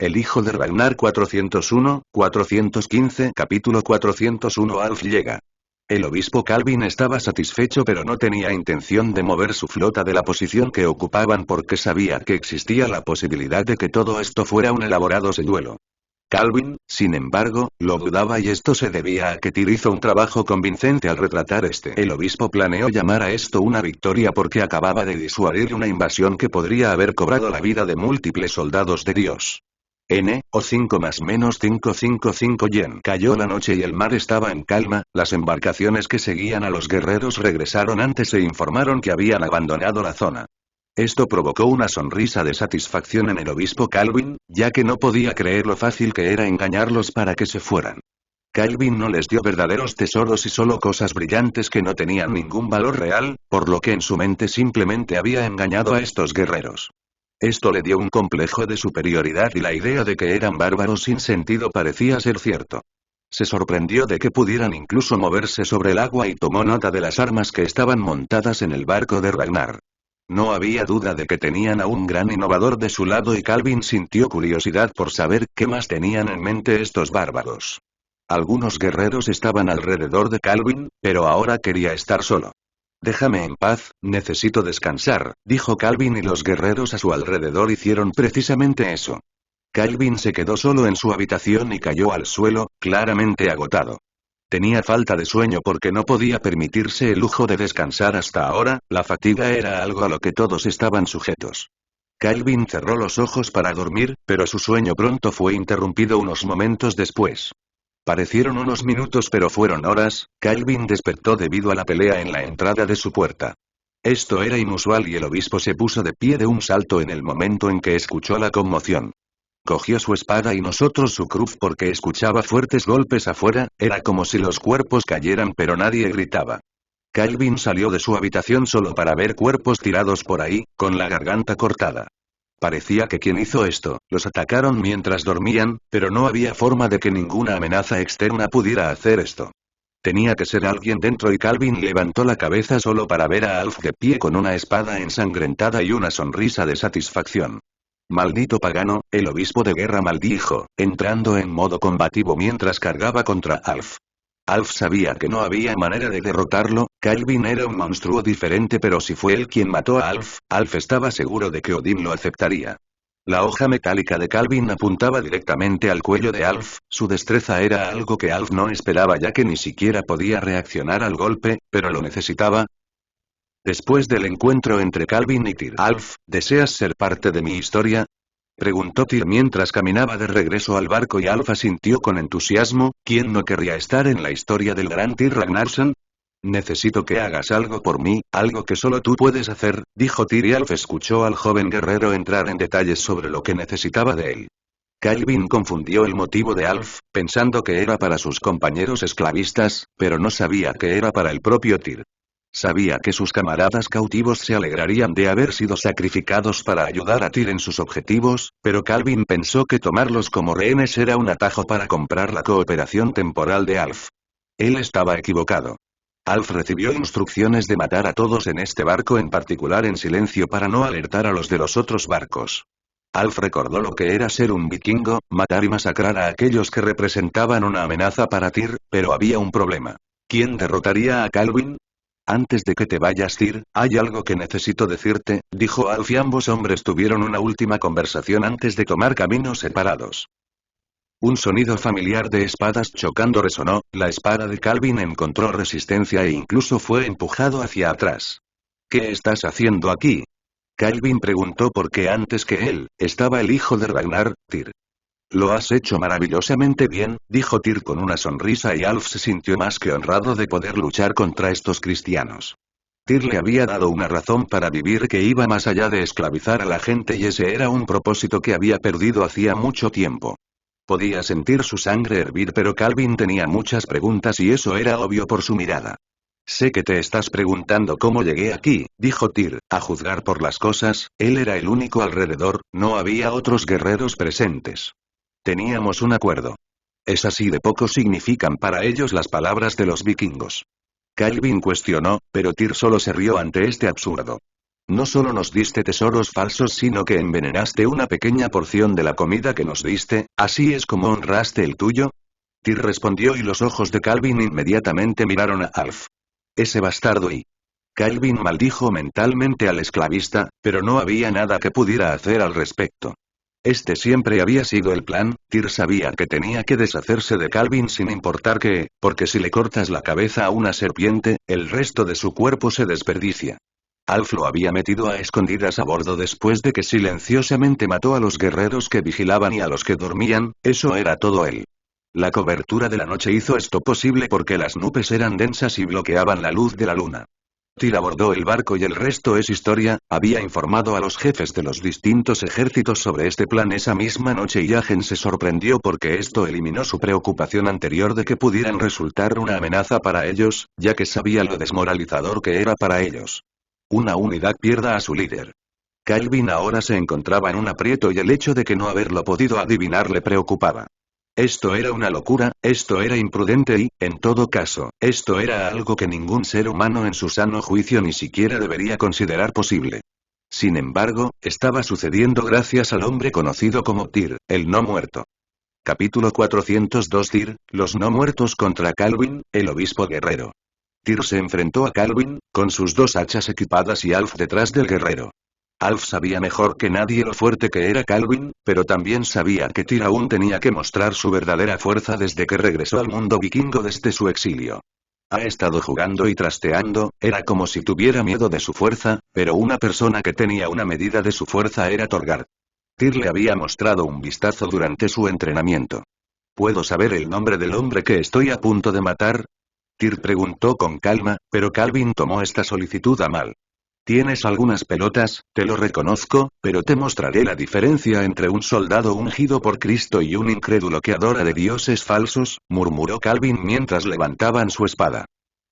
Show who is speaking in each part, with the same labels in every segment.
Speaker 1: El hijo de Ragnar 401, 415 Capítulo 401 Alf llega. El obispo Calvin estaba satisfecho pero no tenía intención de mover su flota de la posición que ocupaban porque sabía que existía la posibilidad de que todo esto fuera un elaborado señuelo. Calvin, sin embargo, lo dudaba y esto se debía a que Tyr hizo un trabajo convincente al retratar este. El obispo planeó llamar a esto una victoria porque acababa de disuadir una invasión que podría haber cobrado la vida de múltiples soldados de Dios. O 5 más menos 555 yen. Cayó la noche y el mar estaba en calma, las embarcaciones que seguían a los guerreros regresaron antes e informaron que habían abandonado la zona. Esto provocó una sonrisa de satisfacción en el obispo Calvin, ya que no podía creer lo fácil que era engañarlos para que se fueran. Calvin no les dio verdaderos tesoros y solo cosas brillantes que no tenían ningún valor real, por lo que en su mente simplemente había engañado a estos guerreros. Esto le dio un complejo de superioridad y la idea de que eran bárbaros sin sentido parecía ser cierto. Se sorprendió de que pudieran incluso moverse sobre el agua y tomó nota de las armas que estaban montadas en el barco de Ragnar. No había duda de que tenían a un gran innovador de su lado y Calvin sintió curiosidad por saber qué más tenían en mente estos bárbaros. Algunos guerreros estaban alrededor de Calvin, pero ahora quería estar solo. Déjame en paz, necesito descansar, dijo Calvin y los guerreros a su alrededor hicieron precisamente eso. Calvin se quedó solo en su habitación y cayó al suelo, claramente agotado. Tenía falta de sueño porque no podía permitirse el lujo de descansar hasta ahora, la fatiga era algo a lo que todos estaban sujetos. Calvin cerró los ojos para dormir, pero su sueño pronto fue interrumpido unos momentos después. Parecieron unos minutos pero fueron horas, Calvin despertó debido a la pelea en la entrada de su puerta. Esto era inusual y el obispo se puso de pie de un salto en el momento en que escuchó la conmoción. Cogió su espada y nosotros su cruz porque escuchaba fuertes golpes afuera, era como si los cuerpos cayeran pero nadie gritaba. Calvin salió de su habitación solo para ver cuerpos tirados por ahí, con la garganta cortada. Parecía que quien hizo esto, los atacaron mientras dormían, pero no había forma de que ninguna amenaza externa pudiera hacer esto. Tenía que ser alguien dentro y Calvin levantó la cabeza solo para ver a Alf de pie con una espada ensangrentada y una sonrisa de satisfacción. Maldito pagano, el obispo de guerra maldijo, entrando en modo combativo mientras cargaba contra Alf. Alf sabía que no había manera de derrotarlo, Calvin era un monstruo diferente pero si fue él quien mató a Alf, Alf estaba seguro de que Odín lo aceptaría. La hoja metálica de Calvin apuntaba directamente al cuello de Alf, su destreza era algo que Alf no esperaba ya que ni siquiera podía reaccionar al golpe, pero lo necesitaba. Después del encuentro entre Calvin y Tyr. Alf, ¿deseas ser parte de mi historia? Preguntó Tyr mientras caminaba de regreso al barco y Alf asintió con entusiasmo, ¿quién no querría estar en la historia del gran Tyr Ragnarsson? Necesito que hagas algo por mí, algo que solo tú puedes hacer, dijo Tyr y Alf escuchó al joven guerrero entrar en detalles sobre lo que necesitaba de él. Calvin confundió el motivo de Alf, pensando que era para sus compañeros esclavistas, pero no sabía que era para el propio Tyr. Sabía que sus camaradas cautivos se alegrarían de haber sido sacrificados para ayudar a Tyr en sus objetivos, pero Calvin pensó que tomarlos como rehenes era un atajo para comprar la cooperación temporal de Alf. Él estaba equivocado. Alf recibió instrucciones de matar a todos en este barco en particular en silencio para no alertar a los de los otros barcos. Alf recordó lo que era ser un vikingo, matar y masacrar a aquellos que representaban una amenaza para Tyr, pero había un problema. ¿Quién derrotaría a Calvin? Antes de que te vayas Tyr, hay algo que necesito decirte, dijo Alf y ambos hombres tuvieron una última conversación antes de tomar caminos separados. Un sonido familiar de espadas chocando resonó, la espada de Calvin encontró resistencia e incluso fue empujado hacia atrás. ¿Qué estás haciendo aquí? Calvin preguntó porque antes que él, estaba el hijo de Ragnar, Tyr. Lo has hecho maravillosamente bien, dijo Tyr con una sonrisa y Alf se sintió más que honrado de poder luchar contra estos cristianos. Tyr le había dado una razón para vivir que iba más allá de esclavizar a la gente y ese era un propósito que había perdido hacía mucho tiempo. Podía sentir su sangre hervir pero Calvin tenía muchas preguntas y eso era obvio por su mirada. Sé que te estás preguntando cómo llegué aquí, dijo Tyr, a juzgar por las cosas, él era el único alrededor, no había otros guerreros presentes. Teníamos un acuerdo. Es así de poco significan para ellos las palabras de los vikingos. Calvin cuestionó, pero Tyr solo se rió ante este absurdo. No solo nos diste tesoros falsos sino que envenenaste una pequeña porción de la comida que nos diste, ¿así es como honraste el tuyo? Tyr respondió y los ojos de Calvin inmediatamente miraron a Alf. Ese bastardo y... Calvin maldijo mentalmente al esclavista, pero no había nada que pudiera hacer al respecto. Este siempre había sido el plan. Tyr sabía que tenía que deshacerse de Calvin sin importar qué, porque si le cortas la cabeza a una serpiente, el resto de su cuerpo se desperdicia. Alf lo había metido a escondidas a bordo después de que silenciosamente mató a los guerreros que vigilaban y a los que dormían, eso era todo él. La cobertura de la noche hizo esto posible porque las nubes eran densas y bloqueaban la luz de la luna. Tyr abordó el barco y el resto es historia. Había informado a los jefes de los distintos ejércitos sobre este plan esa misma noche y Agen se sorprendió porque esto eliminó su preocupación anterior de que pudieran resultar una amenaza para ellos, ya que sabía lo desmoralizador que era para ellos. Una unidad pierda a su líder. Calvin ahora se encontraba en un aprieto y el hecho de que no haberlo podido adivinar le preocupaba. Esto era una locura, esto era imprudente y, en todo caso, esto era algo que ningún ser humano en su sano juicio ni siquiera debería considerar posible. Sin embargo, estaba sucediendo gracias al hombre conocido como Tyr, el no muerto. Capítulo 402 Tyr, los no muertos contra Calvin, el obispo guerrero. Tyr se enfrentó a Calvin, con sus dos hachas equipadas y Alf detrás del guerrero. Alf sabía mejor que nadie lo fuerte que era Calvin, pero también sabía que Tyr aún tenía que mostrar su verdadera fuerza desde que regresó al mundo vikingo desde su exilio. Ha estado jugando y trasteando, era como si tuviera miedo de su fuerza, pero una persona que tenía una medida de su fuerza era Torgard. Tyr le había mostrado un vistazo durante su entrenamiento. ¿Puedo saber el nombre del hombre que estoy a punto de matar? Tyr preguntó con calma, pero Calvin tomó esta solicitud a mal. Tienes algunas pelotas, te lo reconozco, pero te mostraré la diferencia entre un soldado ungido por Cristo y un incrédulo que adora de dioses falsos, murmuró Calvin mientras levantaban su espada.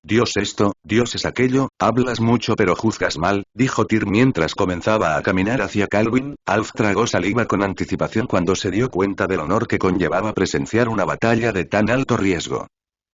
Speaker 1: Dios esto, Dios es aquello, hablas mucho pero juzgas mal, dijo Tyr mientras comenzaba a caminar hacia Calvin. Alf tragó saliva con anticipación cuando se dio cuenta del honor que conllevaba presenciar una batalla de tan alto riesgo.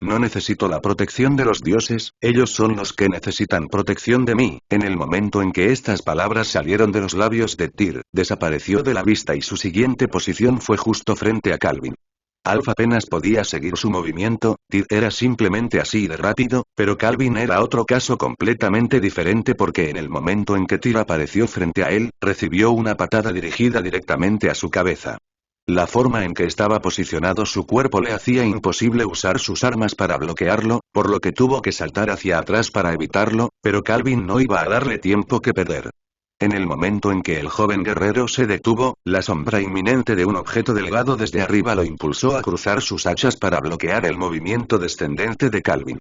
Speaker 1: No necesito la protección de los dioses, ellos son los que necesitan protección de mí. En el momento en que estas palabras salieron de los labios de Tyr, desapareció de la vista y su siguiente posición fue justo frente a Calvin. Alf apenas podía seguir su movimiento. Tyr era simplemente así de rápido, pero Calvin era otro caso completamente diferente porque en el momento en que Tyr apareció frente a él, recibió una patada dirigida directamente a su cabeza. La forma en que estaba posicionado su cuerpo le hacía imposible usar sus armas para bloquearlo, por lo que tuvo que saltar hacia atrás para evitarlo, pero Calvin no iba a darle tiempo que perder. En el momento en que el joven guerrero se detuvo, la sombra inminente de un objeto delgado desde arriba lo impulsó a cruzar sus hachas para bloquear el movimiento descendente de Calvin.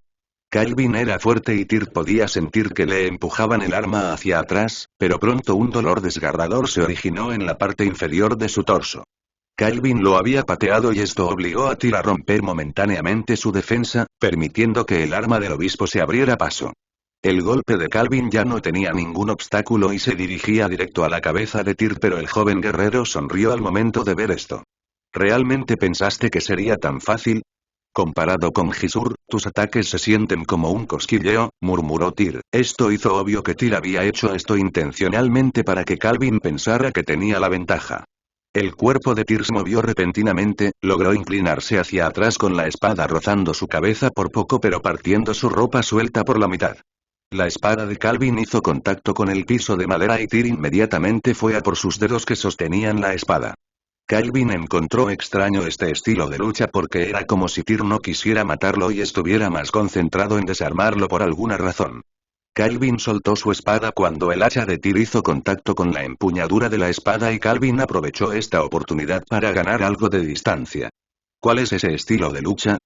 Speaker 1: Calvin era fuerte y Tyr podía sentir que le empujaban el arma hacia atrás, pero pronto un dolor desgarrador se originó en la parte inferior de su torso. Calvin lo había pateado y esto obligó a Tyr a romper momentáneamente su defensa, permitiendo que el arma del obispo se abriera paso. El golpe de Calvin ya no tenía ningún obstáculo y se dirigía directo a la cabeza de Tyr, pero el joven guerrero sonrió al momento de ver esto. ¿Realmente pensaste que sería tan fácil? Comparado con Gizur, tus ataques se sienten como un cosquilleo, murmuró Tyr. Esto hizo obvio que Tyr había hecho esto intencionalmente para que Calvin pensara que tenía la ventaja. El cuerpo de Tyr se movió repentinamente, logró inclinarse hacia atrás con la espada rozando su cabeza por poco pero partiendo su ropa suelta por la mitad. La espada de Calvin hizo contacto con el piso de madera y Tyr inmediatamente fue a por sus dedos que sostenían la espada. Calvin encontró extraño este estilo de lucha porque era como si Tyr no quisiera matarlo y estuviera más concentrado en desarmarlo por alguna razón. Calvin soltó su espada cuando el hacha de Tyr hizo contacto con la empuñadura de la espada y Calvin aprovechó esta oportunidad para ganar algo de distancia. ¿Cuál es ese estilo de lucha?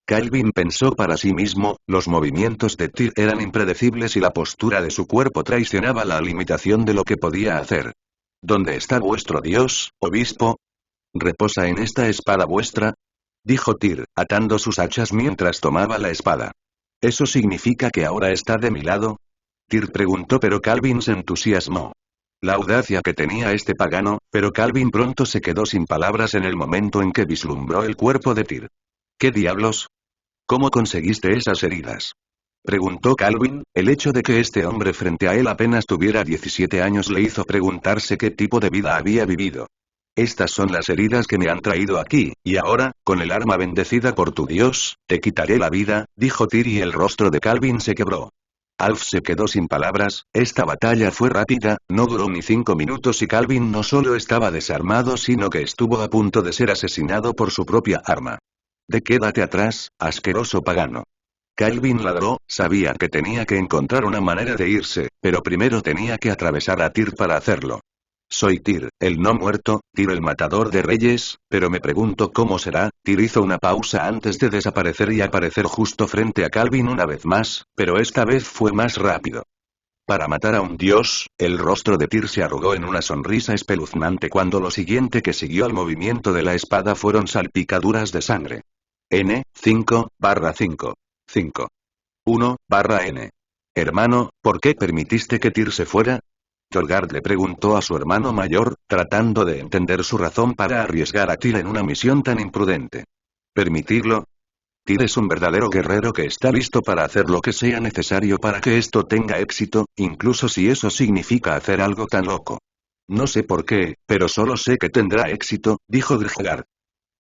Speaker 1: Calvin pensó para sí mismo, los movimientos de Tyr eran impredecibles y la postura de su cuerpo traicionaba la limitación de lo que podía hacer. ¿Dónde está vuestro dios, obispo? ¿Reposa en esta espada vuestra? Dijo Tyr, atando sus hachas mientras tomaba la espada. ¿Eso significa que ahora está de mi lado? Tyr preguntó pero Calvin se entusiasmó. La audacia que tenía este pagano, pero Calvin pronto se quedó sin palabras en el momento en que vislumbró el cuerpo de Tyr. ¿Qué diablos? ¿Cómo conseguiste esas heridas? Preguntó Calvin. El hecho de que este hombre frente a él apenas tuviera 17 años le hizo preguntarse qué tipo de vida había vivido. Estas son las heridas que me han traído aquí, y ahora, con el arma bendecida por tu Dios, te quitaré la vida, dijo Tyr y el rostro de Calvin se quebró. Alf se quedó sin palabras. Esta batalla fue rápida, no duró ni 5 minutos y Calvin no solo estaba desarmado sino que estuvo a punto de ser asesinado por su propia arma. Quédate atrás, asqueroso pagano. Calvin ladró, sabía que tenía que encontrar una manera de irse, pero primero tenía que atravesar a Tyr para hacerlo. Soy Tyr, el no muerto, Tyr el matador de reyes, pero me pregunto cómo será. Tyr hizo una pausa antes de desaparecer y aparecer justo frente a Calvin una vez más, pero esta vez fue más rápido. Para matar a un dios, el rostro de Tyr se arrugó en una sonrisa espeluznante cuando lo siguiente que siguió al movimiento de la espada fueron salpicaduras de sangre. N, 5/5. 5. 1/N. Hermano, ¿por qué permitiste que Tyr se fuera? Thorgard le preguntó a su hermano mayor, tratando de entender su razón para arriesgar a Tyr en una misión tan imprudente. ¿Permitirlo? Tyr es un verdadero guerrero que está listo para hacer lo que sea necesario para que esto tenga éxito, incluso si eso significa hacer algo tan loco. No sé por qué, pero solo sé que tendrá éxito, dijo Grjgard.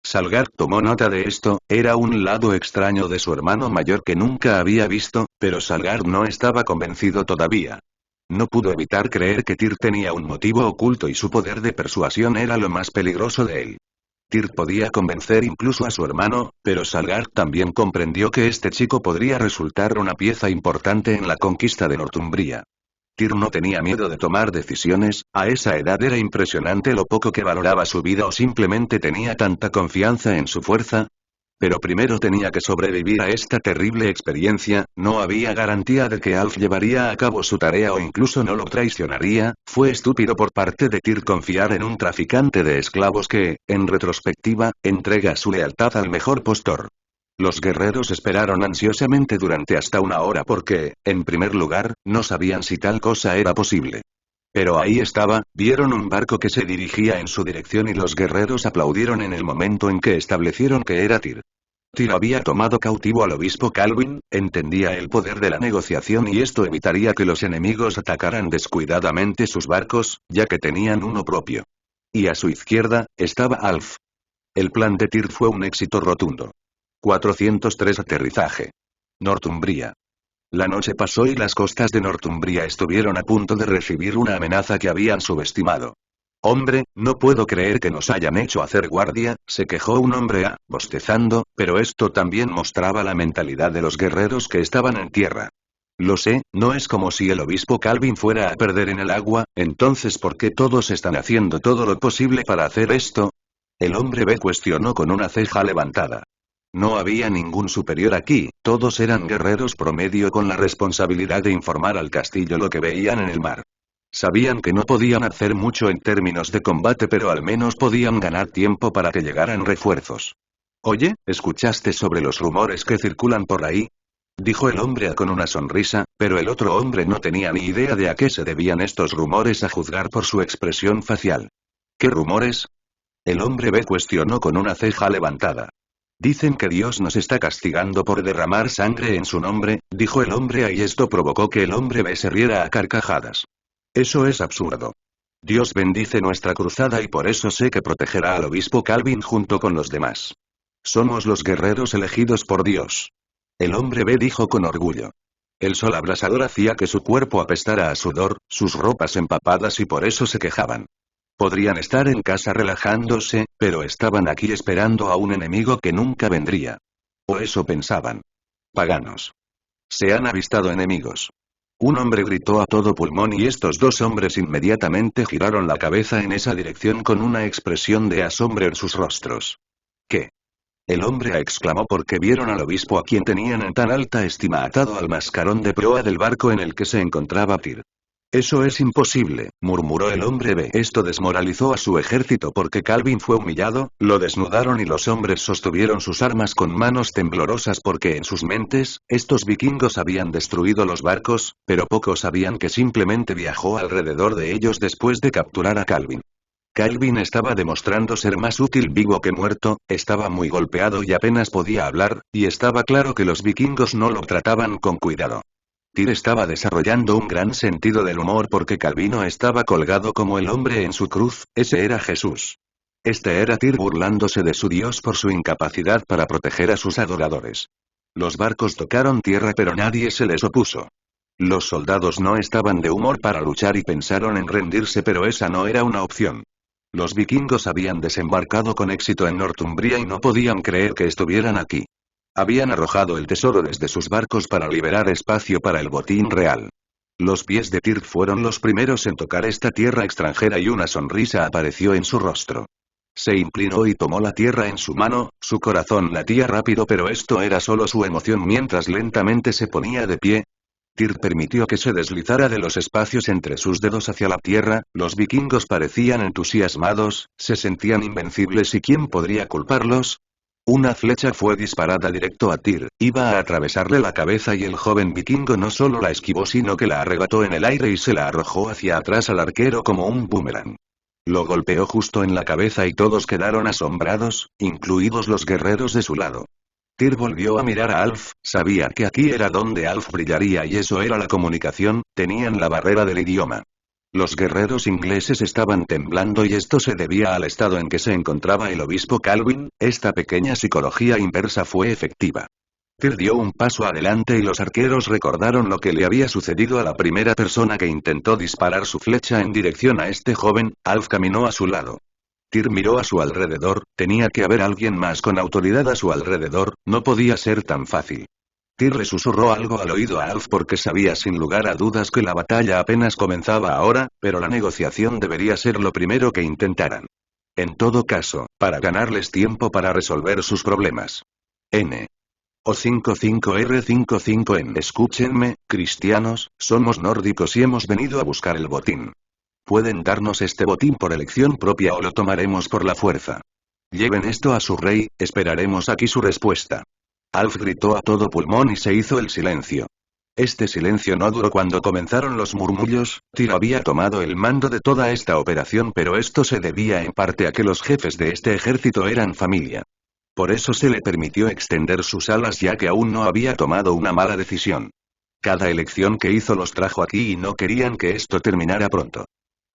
Speaker 1: Salgar tomó nota de esto. Era un lado extraño de su hermano mayor que nunca había visto, pero Salgar no estaba convencido todavía. No pudo evitar creer que Tyr tenía un motivo oculto y su poder de persuasión era lo más peligroso de él. Tyr podía convencer incluso a su hermano, pero Salgar también comprendió que este chico podría resultar una pieza importante en la conquista de Northumbria. Tyr no tenía miedo de tomar decisiones. A esa edad era impresionante lo poco que valoraba su vida o simplemente tenía tanta confianza en su fuerza. Pero primero tenía que sobrevivir a esta terrible experiencia. No había garantía de que Alf llevaría a cabo su tarea o incluso no lo traicionaría. Fue estúpido por parte de Tyr confiar en un traficante de esclavos que, en retrospectiva, entrega su lealtad al mejor postor. Los guerreros esperaron ansiosamente durante hasta 1 hora porque, en primer lugar, no sabían si tal cosa era posible. Pero ahí estaba, vieron un barco que se dirigía en su dirección y los guerreros aplaudieron en el momento en que establecieron que era Tyr. Tyr había tomado cautivo al obispo Calvin, entendía el poder de la negociación y esto evitaría que los enemigos atacaran descuidadamente sus barcos, ya que tenían uno propio. Y a su izquierda, estaba Alf. El plan de Tyr fue un éxito rotundo. 403 Aterrizaje. Northumbria. La noche pasó y las costas de Northumbria estuvieron a punto de recibir una amenaza que habían subestimado. Hombre, no puedo creer que nos hayan hecho hacer guardia, se quejó un hombre bostezando, pero esto también mostraba la mentalidad de los guerreros que estaban en tierra. Lo sé, no es como si el obispo Calvin fuera a perder en el agua, entonces ¿por qué todos están haciendo todo lo posible para hacer esto? El hombre B cuestionó con una ceja levantada. No había ningún superior aquí, todos eran guerreros promedio con la responsabilidad de informar al castillo lo que veían en el mar. Sabían que no podían hacer mucho en términos de combate pero al menos podían ganar tiempo para que llegaran refuerzos. Oye, ¿escuchaste sobre los rumores que circulan por ahí? Dijo el hombre A con una sonrisa, pero el otro hombre no tenía ni idea de a qué se debían estos rumores a juzgar por su expresión facial. ¿Qué rumores? El hombre B cuestionó con una ceja levantada. Dicen que Dios nos está castigando por derramar sangre en su nombre, dijo el hombre A y esto provocó que el hombre B se riera a carcajadas. Eso es absurdo. Dios bendice nuestra cruzada y por eso sé que protegerá al obispo Calvin junto con los demás. Somos los guerreros elegidos por Dios. El hombre B dijo con orgullo. El sol abrasador hacía que su cuerpo apestara a sudor, sus ropas empapadas y por eso se quejaban. Podrían estar en casa relajándose, pero estaban aquí esperando a un enemigo que nunca vendría. O eso pensaban. Paganos. Se han avistado enemigos. Un hombre gritó a todo pulmón y estos dos hombres inmediatamente giraron la cabeza en esa dirección con una expresión de asombro en sus rostros. ¿Qué? El hombre A exclamó porque vieron al obispo a quien tenían en tan alta estima atado al mascarón de proa del barco en el que se encontraba Tyr. Eso es imposible, murmuró el hombre B. Esto desmoralizó a su ejército porque Calvin fue humillado, lo desnudaron y los hombres sostuvieron sus armas con manos temblorosas porque en sus mentes, estos vikingos habían destruido los barcos, pero pocos sabían que simplemente viajó alrededor de ellos después de capturar a Calvin. Calvin estaba demostrando ser más útil vivo que muerto, estaba muy golpeado y apenas podía hablar, y estaba claro que los vikingos no lo trataban con cuidado. Tyr estaba desarrollando un gran sentido del humor porque Calvino estaba colgado como el hombre en su cruz, ese era Jesús. Este era Tyr burlándose de su Dios por su incapacidad para proteger a sus adoradores. Los barcos tocaron tierra pero nadie se les opuso. Los soldados no estaban de humor para luchar y pensaron en rendirse pero esa no era una opción. Los vikingos habían desembarcado con éxito en Northumbria y no podían creer que estuvieran aquí. Habían arrojado el tesoro desde sus barcos para liberar espacio para el botín real. Los pies de Tyr fueron los primeros en tocar esta tierra extranjera y una sonrisa apareció en su rostro. Se inclinó y tomó la tierra en su mano, su corazón latía rápido pero esto era solo su emoción mientras lentamente se ponía de pie. Tyr permitió que se deslizara de los espacios entre sus dedos hacia la tierra, los vikingos parecían entusiasmados, se sentían invencibles y ¿quién podría culparlos? Una flecha fue disparada directo a Tyr, iba a atravesarle la cabeza y el joven vikingo no solo la esquivó sino que la arrebató en el aire y se la arrojó hacia atrás al arquero como un boomerang. Lo golpeó justo en la cabeza y todos quedaron asombrados, incluidos los guerreros de su lado. Tyr volvió a mirar a Alf, sabía que aquí era donde Alf brillaría y eso era la comunicación, tenían la barrera del idioma. Los guerreros ingleses estaban temblando y esto se debía al estado en que se encontraba el obispo Calvin, esta pequeña psicología inversa fue efectiva. Tyr dio un paso adelante y los arqueros recordaron lo que le había sucedido a la primera persona que intentó disparar su flecha en dirección a este joven, Alf caminó a su lado. Tyr miró a su alrededor, tenía que haber alguien más con autoridad a su alrededor, no podía ser tan fácil. Tyr le susurró algo al oído a Alf porque sabía sin lugar a dudas que la batalla apenas comenzaba ahora, pero la negociación debería ser lo primero que intentaran. En todo caso, para ganarles tiempo para resolver sus problemas. N. O 55R55N. Escúchenme, cristianos, somos nórdicos y hemos venido a buscar el botín. Pueden darnos este botín por elección propia o lo tomaremos por la fuerza. Lleven esto a su rey, esperaremos aquí su respuesta. Alf gritó a todo pulmón y se hizo el silencio. Este silencio no duró cuando comenzaron los murmullos, Tyr había tomado el mando de toda esta operación pero esto se debía en parte a que los jefes de este ejército eran familia. Por eso se le permitió extender sus alas ya que aún no había tomado una mala decisión. Cada elección que hizo los trajo aquí y no querían que esto terminara pronto.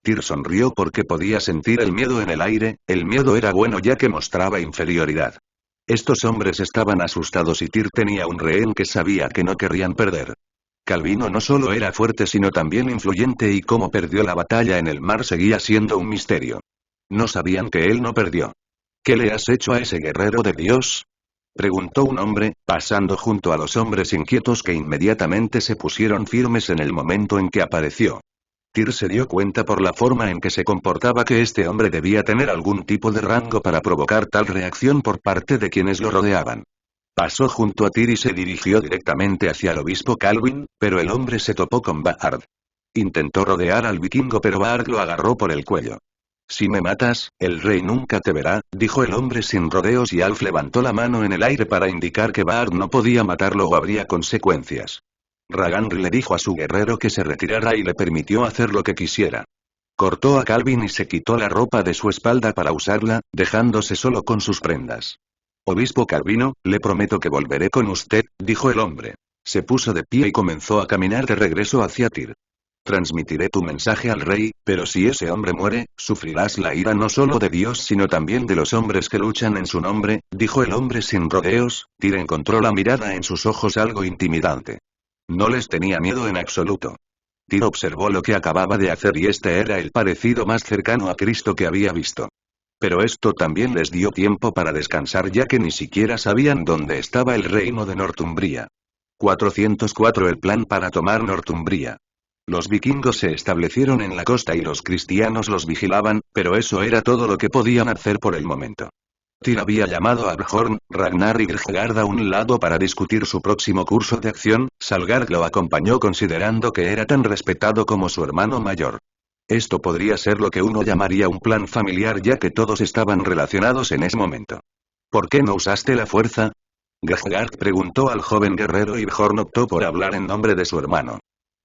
Speaker 1: Tyr sonrió porque podía sentir el miedo en el aire, el miedo era bueno ya que mostraba inferioridad. Estos hombres estaban asustados y Tyr tenía un rehén que sabía que no querrían perder. Calvino no solo era fuerte sino también influyente y cómo perdió la batalla en el mar seguía siendo un misterio. No sabían que él no perdió. ¿Qué le has hecho a ese guerrero de Dios? Preguntó un hombre, pasando junto a los hombres inquietos que inmediatamente se pusieron firmes en el momento en que apareció. Tyr se dio cuenta por la forma en que se comportaba que este hombre debía tener algún tipo de rango para provocar tal reacción por parte de quienes lo rodeaban. Pasó junto a Tyr y se dirigió directamente hacia el obispo Calvin, pero el hombre se topó con Baard. Intentó rodear al vikingo pero Baard lo agarró por el cuello. Si me matas, el rey nunca te verá, dijo el hombre sin rodeos y Alf levantó la mano en el aire para indicar que Baard no podía matarlo o habría consecuencias. Ragnar le dijo a su guerrero que se retirara y le permitió hacer lo que quisiera. Cortó a Calvin y se quitó la ropa de su espalda para usarla, dejándose solo con sus prendas. Obispo Calvino, le prometo que volveré con usted, dijo el hombre. Se puso de pie y comenzó a caminar de regreso hacia Tyr. Transmitiré tu mensaje al rey, pero si ese hombre muere, sufrirás la ira no solo de Dios sino también de los hombres que luchan en su nombre, dijo el hombre sin rodeos. Tyr encontró la mirada en sus ojos algo intimidante. No les tenía miedo en absoluto. Tyr observó lo que acababa de hacer y este era el parecido más cercano a Cristo que había visto. Pero esto también les dio tiempo para descansar ya que ni siquiera sabían dónde estaba el reino de Northumbria. 404 El plan para tomar Northumbria. Los vikingos se establecieron en la costa y los cristianos los vigilaban, pero eso era todo lo que podían hacer por el momento. Tyr había llamado a Bjorn, Ragnar y Grgard a un lado para discutir su próximo curso de acción, Salgard lo acompañó considerando que era tan respetado como su hermano mayor. Esto podría ser lo que uno llamaría un plan familiar ya que todos estaban relacionados en ese momento. ¿Por qué no usaste la fuerza? Grgard preguntó al joven guerrero y Bjorn optó por hablar en nombre de su hermano.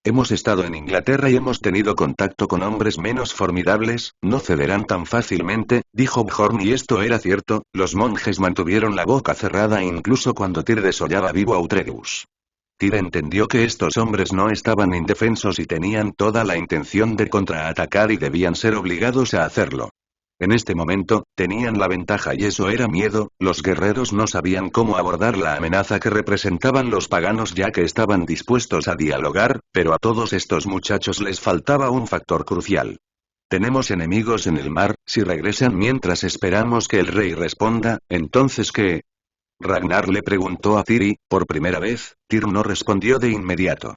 Speaker 1: Hemos estado en Inglaterra y hemos tenido contacto con hombres menos formidables, no cederán tan fácilmente, dijo Bjorn, y esto era cierto, los monjes mantuvieron la boca cerrada incluso cuando Tyr desollaba vivo a Utreus. Tyr entendió que estos hombres no estaban indefensos y tenían toda la intención de contraatacar y debían ser obligados a hacerlo. En este momento, tenían la ventaja y eso era miedo, los guerreros no sabían cómo abordar la amenaza que representaban los paganos ya que estaban dispuestos a dialogar, pero a todos estos muchachos les faltaba un factor crucial. Tenemos enemigos en el mar, si regresan mientras esperamos que el rey responda, entonces ¿qué? Ragnar le preguntó a Tyr y, por primera vez, Tyr no respondió de inmediato.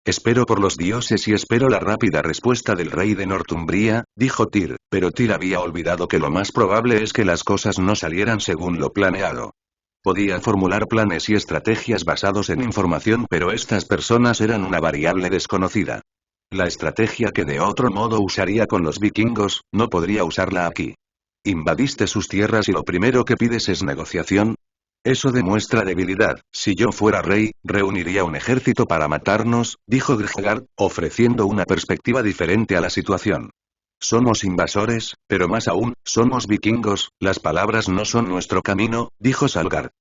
Speaker 1: Espero por los dioses y espero la rápida respuesta del rey de Northumbria, dijo Tyr, pero Tyr había olvidado que lo más probable es que las cosas no salieran según lo planeado. Podía formular planes y estrategias basados en información, pero estas personas eran una variable desconocida. La estrategia que de otro modo usaría con los vikingos, no podría usarla aquí. Invadiste sus tierras y lo primero que pides es negociación. Eso demuestra debilidad. Si yo fuera rey, reuniría un ejército para matarnos, dijo Grjegard, ofreciendo una perspectiva diferente a la situación. Somos invasores, pero más aún, somos vikingos, las palabras no son nuestro camino, dijo Salgard.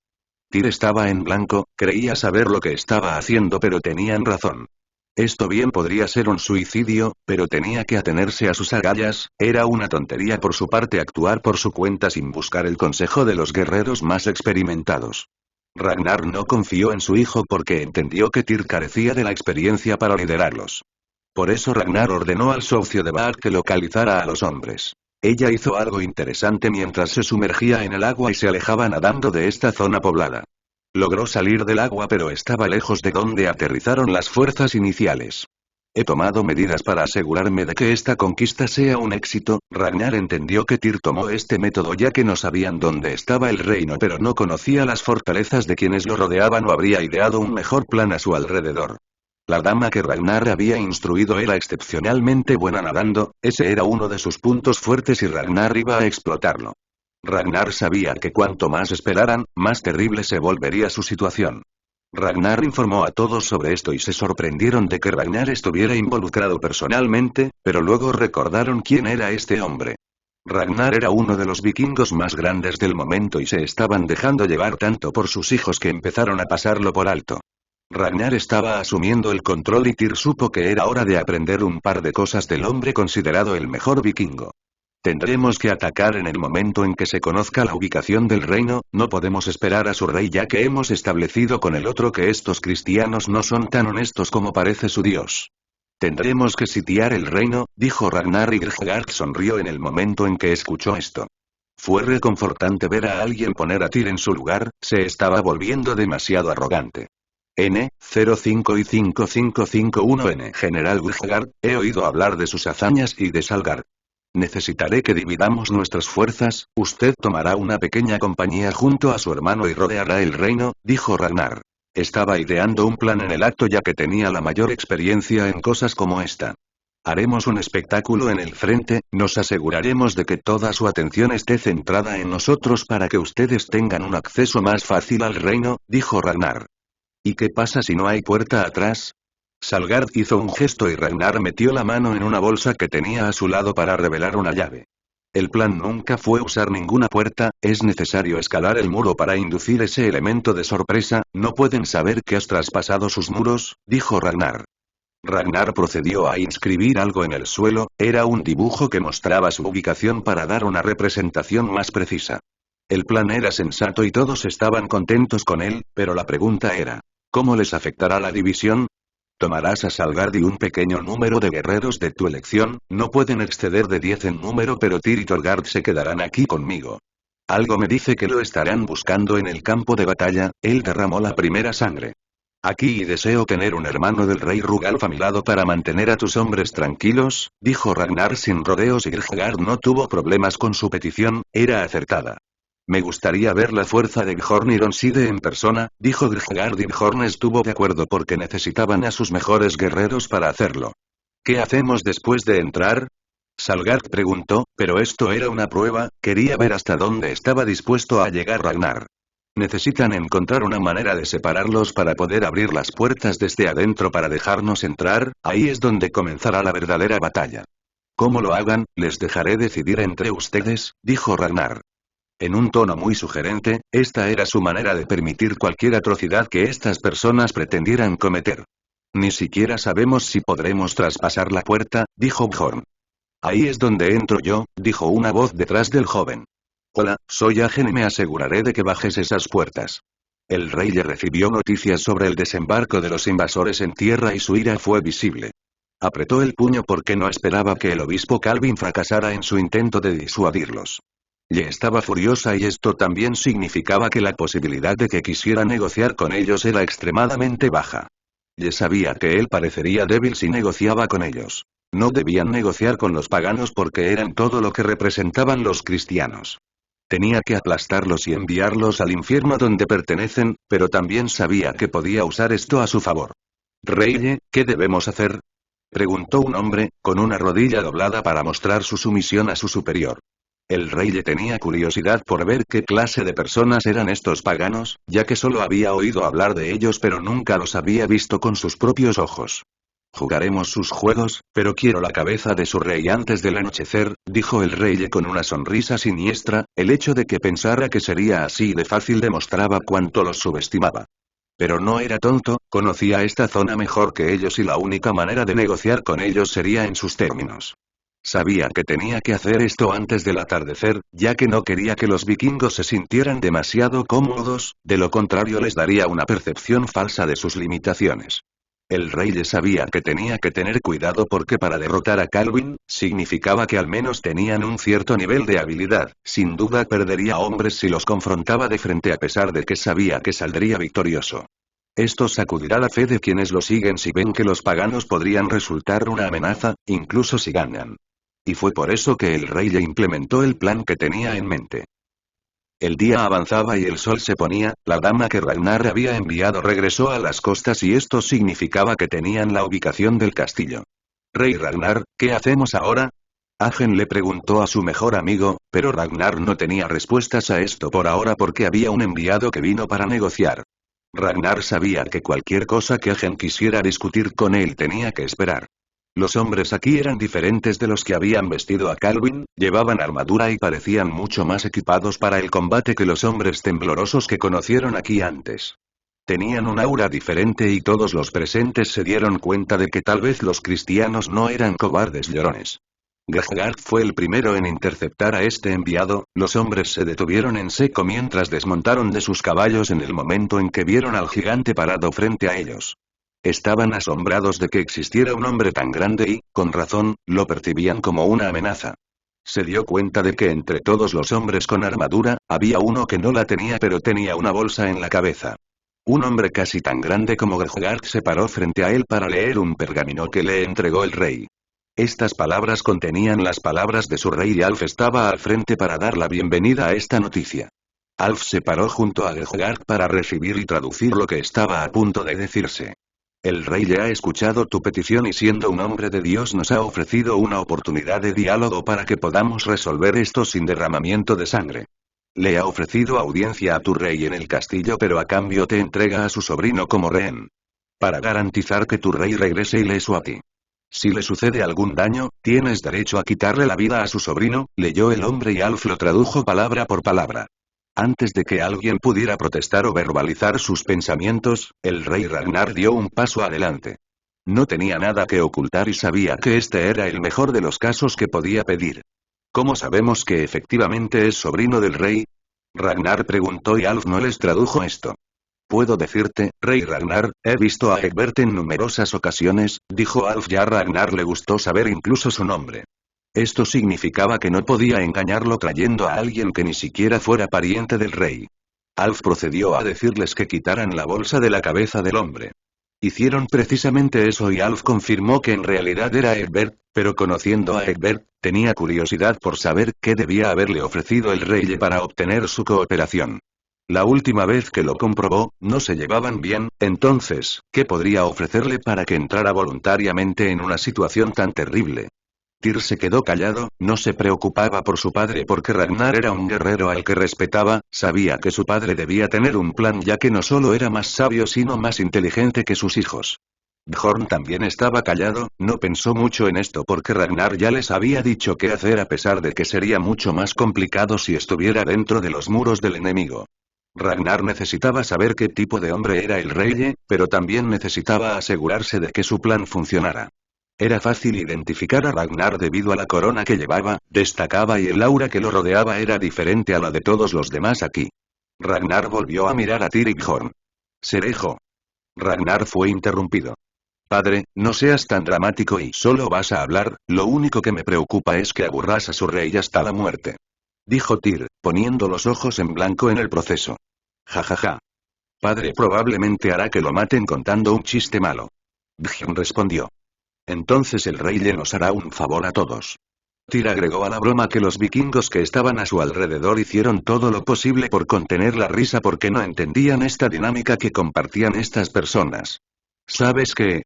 Speaker 1: Tyr estaba en blanco, creía saber lo que estaba haciendo pero tenían razón. Esto bien podría ser un suicidio, pero tenía que atenerse a sus agallas, era una tontería por su parte actuar por su cuenta sin buscar el consejo de los guerreros más experimentados. Ragnar no confió en su hijo porque entendió que Tyr carecía de la experiencia para liderarlos. Por eso Ragnar ordenó al socio de Bart que localizara a los hombres. Ella hizo algo interesante mientras se sumergía en el agua y se alejaba nadando de esta zona poblada. Logró salir del agua pero estaba lejos de donde aterrizaron las fuerzas iniciales. He tomado medidas para asegurarme de que esta conquista sea un éxito. Ragnar entendió que Tyr tomó este método ya que no sabían dónde estaba el reino pero no conocía las fortalezas de quienes lo rodeaban o habría ideado un mejor plan a su alrededor. La dama que Ragnar había instruido era excepcionalmente buena nadando, ese era uno de sus puntos fuertes y Ragnar iba a explotarlo. Ragnar sabía que cuanto más esperaran, más terrible se volvería su situación. Ragnar informó a todos sobre esto y se sorprendieron de que Ragnar estuviera involucrado personalmente, pero luego recordaron quién era este hombre. Ragnar era uno de los vikingos más grandes del momento y se estaban dejando llevar tanto por sus hijos que empezaron a pasarlo por alto. Ragnar estaba asumiendo el control y Tyr supo que era hora de aprender un par de cosas del hombre considerado el mejor vikingo. Tendremos que atacar en el momento en que se conozca la ubicación del reino, no podemos esperar a su rey ya que hemos establecido con el otro que estos cristianos no son tan honestos como parece su dios. Tendremos que sitiar el reino, dijo Ragnar y Grjegard sonrió en el momento en que escuchó esto. Fue reconfortante ver a alguien poner a Tyr en su lugar, se estaba volviendo demasiado arrogante. N05 y 5551 General Grjegard, he oído hablar de sus hazañas y de Salgard. Necesitaré que dividamos nuestras fuerzas, usted tomará una pequeña compañía junto a su hermano y rodeará el reino, dijo Ragnar. Estaba ideando un plan en el acto ya que tenía la mayor experiencia en cosas como esta. Haremos un espectáculo en el frente, nos aseguraremos de que toda su atención esté centrada en nosotros para que ustedes tengan un acceso más fácil al reino, dijo Ragnar. ¿Y qué pasa si no hay puerta atrás? Salgard hizo un gesto y Ragnar metió la mano en una bolsa que tenía a su lado para revelar una llave. El plan nunca fue usar ninguna puerta, es necesario escalar el muro para inducir ese elemento de sorpresa, no pueden saber que has traspasado sus muros, dijo Ragnar. Ragnar procedió a inscribir algo en el suelo, era un dibujo que mostraba su ubicación para dar una representación más precisa. El plan era sensato y todos estaban contentos con él, pero la pregunta era, ¿cómo les afectará la división? Tomarás a Salgard y un pequeño número de guerreros de tu elección, no pueden exceder de 10 en número pero Tyr y Torgard se quedarán aquí conmigo. Algo me dice que lo estarán buscando en el campo de batalla, él derramó la primera sangre. Aquí y deseo tener un hermano del rey Rugalf a mi lado para mantener a tus hombres tranquilos, dijo Ragnar sin rodeos y Grjegard no tuvo problemas con su petición, era acertada. Me gustaría ver la fuerza de Bjorn y Ronside en persona, dijo Grjegard y Bjorn estuvo de acuerdo porque necesitaban a sus mejores guerreros para hacerlo. ¿Qué hacemos después de entrar? Salgard preguntó, pero esto era una prueba, quería ver hasta dónde estaba dispuesto a llegar Ragnar. Necesitan encontrar una manera de separarlos para poder abrir las puertas desde adentro para dejarnos entrar, ahí es donde comenzará la verdadera batalla. Como lo hagan, les dejaré decidir entre ustedes, dijo Ragnar. En un tono muy sugerente, esta era su manera de permitir cualquier atrocidad que estas personas pretendieran cometer. Ni siquiera sabemos si podremos traspasar la puerta, dijo Bjorn. Ahí es donde entro yo, dijo una voz detrás del joven. Hola, soy Agen y me aseguraré de que bajes esas puertas. El rey le recibió noticias sobre el desembarco de los invasores en tierra y su ira fue visible. Apretó el puño porque no esperaba que el obispo Calvin fracasara en su intento de disuadirlos. Ye estaba furiosa y esto también significaba que la posibilidad de que quisiera negociar con ellos era extremadamente baja. Ye sabía que él parecería débil si negociaba con ellos. No debían negociar con los paganos porque eran todo lo que representaban los cristianos. Tenía que aplastarlos y enviarlos al infierno donde pertenecen, pero también sabía que podía usar esto a su favor. Rey, ¿qué debemos hacer? Preguntó un hombre, con una rodilla doblada para mostrar su sumisión a su superior. El rey le tenía curiosidad por ver qué clase de personas eran estos paganos, ya que solo había oído hablar de ellos pero nunca los había visto con sus propios ojos. Jugaremos sus juegos, pero quiero la cabeza de su rey antes del anochecer, dijo el rey con una sonrisa siniestra, el hecho de que pensara que sería así de fácil demostraba cuánto los subestimaba. Pero no era tonto, conocía esta zona mejor que ellos y la única manera de negociar con ellos sería en sus términos. Sabía que tenía que hacer esto antes del atardecer, ya que no quería que los vikingos se sintieran demasiado cómodos, de lo contrario les daría una percepción falsa de sus limitaciones. El rey le sabía que tenía que tener cuidado porque para derrotar a Calvin, significaba que al menos tenían un cierto nivel de habilidad, sin duda perdería hombres si los confrontaba de frente a pesar de que sabía que saldría victorioso. Esto sacudirá la fe de quienes lo siguen si ven que los paganos podrían resultar una amenaza, incluso si ganan. Y fue por eso que el rey le implementó el plan que tenía en mente. El día avanzaba y el sol se ponía, la dama que Ragnar había enviado regresó a las costas y esto significaba que tenían la ubicación del castillo. Rey Ragnar, ¿qué hacemos ahora? Agen le preguntó a su mejor amigo, pero Ragnar no tenía respuestas a esto por ahora porque había un enviado que vino para negociar. Ragnar sabía que cualquier cosa que Agen quisiera discutir con él tenía que esperar. Los hombres aquí eran diferentes de los que habían vestido a Calvin, llevaban armadura y parecían mucho más equipados para el combate que los hombres temblorosos que conocieron aquí antes. Tenían un aura diferente y todos los presentes se dieron cuenta de que tal vez los cristianos no eran cobardes llorones. Gahgard fue el primero en interceptar a este enviado, los hombres se detuvieron en seco mientras desmontaron de sus caballos en el momento en que vieron al gigante parado frente a ellos. Estaban asombrados de que existiera un hombre tan grande y, con razón, lo percibían como una amenaza. Se dio cuenta de que entre todos los hombres con armadura, había uno que no la tenía pero tenía una bolsa en la cabeza. Un hombre casi tan grande como Gahgard se paró frente a él para leer un pergamino que le entregó el rey. Estas palabras contenían las palabras de su rey y Alf estaba al frente para dar la bienvenida a esta noticia. Alf se paró junto a Gahgard para recibir y traducir lo que estaba a punto de decirse. El rey ya ha escuchado tu petición y siendo un hombre de Dios nos ha ofrecido una oportunidad de diálogo para que podamos resolver esto sin derramamiento de sangre. Le ha ofrecido audiencia a tu rey en el castillo pero a cambio te entrega a su sobrino como rehén. Para garantizar que tu rey regrese ileso a ti. Si le sucede algún daño, tienes derecho a quitarle la vida a su sobrino, leyó el hombre y Alf lo tradujo palabra por palabra. Antes de que alguien pudiera protestar o verbalizar sus pensamientos, el rey Ragnar dio un paso adelante. No tenía nada que ocultar y sabía que este era el mejor de los casos que podía pedir. ¿Cómo sabemos que efectivamente es sobrino del rey? Ragnar preguntó y Alf no les tradujo esto. Puedo decirte, rey Ragnar, he visto a Egbert en numerosas ocasiones, dijo Alf ya a Ragnar le gustó saber incluso su nombre. Esto significaba que no podía engañarlo trayendo a alguien que ni siquiera fuera pariente del rey. Alf procedió a decirles que quitaran la bolsa de la cabeza del hombre. Hicieron precisamente eso y Alf confirmó que en realidad era Egbert, pero conociendo a Egbert, tenía curiosidad por saber qué debía haberle ofrecido el rey para obtener su cooperación. La última vez que lo comprobó, no se llevaban bien, entonces, ¿qué podría ofrecerle para que entrara voluntariamente en una situación tan terrible? Tyr se quedó callado, no se preocupaba por su padre porque Ragnar era un guerrero al que respetaba, sabía que su padre debía tener un plan ya que no solo era más sabio sino más inteligente que sus hijos. Bjorn también estaba callado, no pensó mucho en esto porque Ragnar ya les había dicho qué hacer a pesar de que sería mucho más complicado si estuviera dentro de los muros del enemigo. Ragnar necesitaba saber qué tipo de hombre era el rey, pero también necesitaba asegurarse de que su plan funcionara. Era fácil identificar a Ragnar debido a la corona que llevaba, destacaba y el aura que lo rodeaba era diferente a la de todos los demás aquí. Ragnar volvió a mirar a Tyr y Bjorn. Se dejó. Ragnar fue interrumpido. Padre, no seas tan dramático y solo vas a hablar, lo único que me preocupa es que aburras a su rey hasta la muerte. Dijo Tyr, poniendo los ojos en blanco en el proceso. Jajaja. Padre probablemente hará que lo maten contando un chiste malo. Bjorn respondió. Entonces el rey le nos hará un favor a todos. Tyr agregó a la broma que los vikingos que estaban a su alrededor hicieron todo lo posible por contener la risa porque no entendían esta dinámica que compartían estas personas. ¿Sabes qué?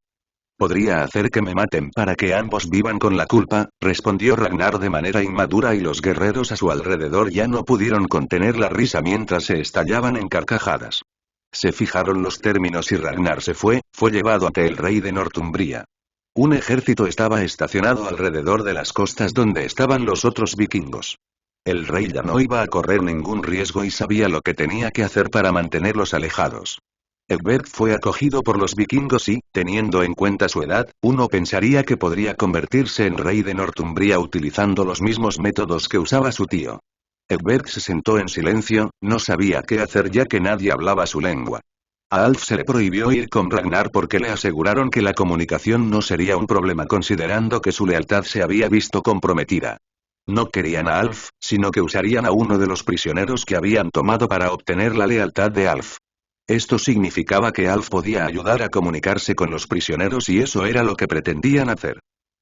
Speaker 1: Podría hacer que me maten para que ambos vivan con la culpa, respondió Ragnar de manera inmadura y los guerreros a su alrededor ya no pudieron contener la risa mientras se estallaban en carcajadas. Se fijaron los términos y Ragnar fue llevado ante el rey de Northumbria. Un ejército estaba estacionado alrededor de las costas donde estaban los otros vikingos. El rey ya no iba a correr ningún riesgo y sabía lo que tenía que hacer para mantenerlos alejados. Egbert fue acogido por los vikingos y, teniendo en cuenta su edad, uno pensaría que podría convertirse en rey de Northumbria utilizando los mismos métodos que usaba su tío. Egbert se sentó en silencio, no sabía qué hacer ya que nadie hablaba su lengua. A Alf se le prohibió ir con Ragnar porque le aseguraron que la comunicación no sería un problema considerando que su lealtad se había visto comprometida. No querían a Alf, sino que usarían a uno de los prisioneros que habían tomado para obtener la lealtad de Alf. Esto significaba que Alf podía ayudar a comunicarse con los prisioneros y eso era lo que pretendían hacer.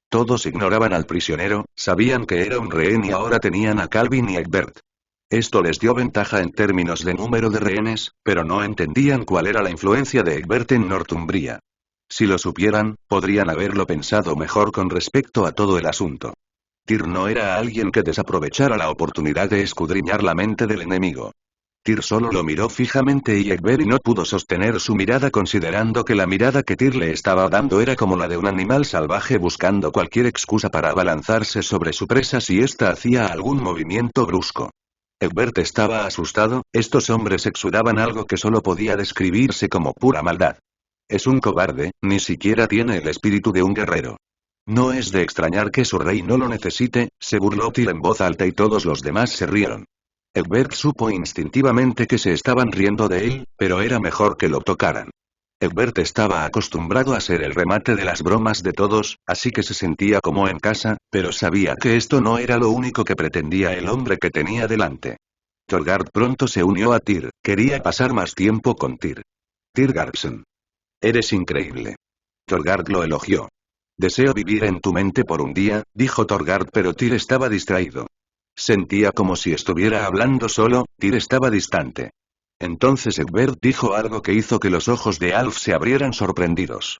Speaker 1: Todos ignoraban al prisionero, sabían que era un rehén y ahora tenían a Calvin y Egbert. Esto les dio ventaja en términos de número de rehenes, pero no entendían cuál era la influencia de Egbert en Northumbria. Si lo supieran, podrían haberlo pensado mejor con respecto a todo el asunto. Tyr no era alguien que desaprovechara la oportunidad de escudriñar la mente del enemigo. Tyr solo lo miró fijamente y Egbert no pudo sostener su mirada considerando que la mirada que Tyr le estaba dando era como la de un animal salvaje buscando cualquier excusa para abalanzarse sobre su presa si ésta hacía algún movimiento brusco. Egbert estaba asustado, estos hombres exudaban algo que solo podía describirse como pura maldad. Es un cobarde, ni siquiera tiene el espíritu de un guerrero. No es de extrañar que su rey no lo necesite, se burló Tyr en voz alta y todos los demás se rieron. Egbert supo instintivamente que se estaban riendo de él, pero era mejor que lo tocaran. Egbert estaba acostumbrado a ser el remate de las bromas de todos, así que se sentía como en casa, pero sabía que esto no era lo único que pretendía el hombre que tenía delante. Thorgard pronto se unió a Tyr, quería pasar más tiempo con Tyr. Tyr Garpson. Eres increíble. Thorgard lo elogió. Deseo vivir en tu mente por un día, dijo Thorgard pero Tyr estaba distraído. Sentía como si estuviera hablando solo, Tyr estaba distante. Entonces Egbert dijo algo que hizo que los ojos de Alf se abrieran sorprendidos.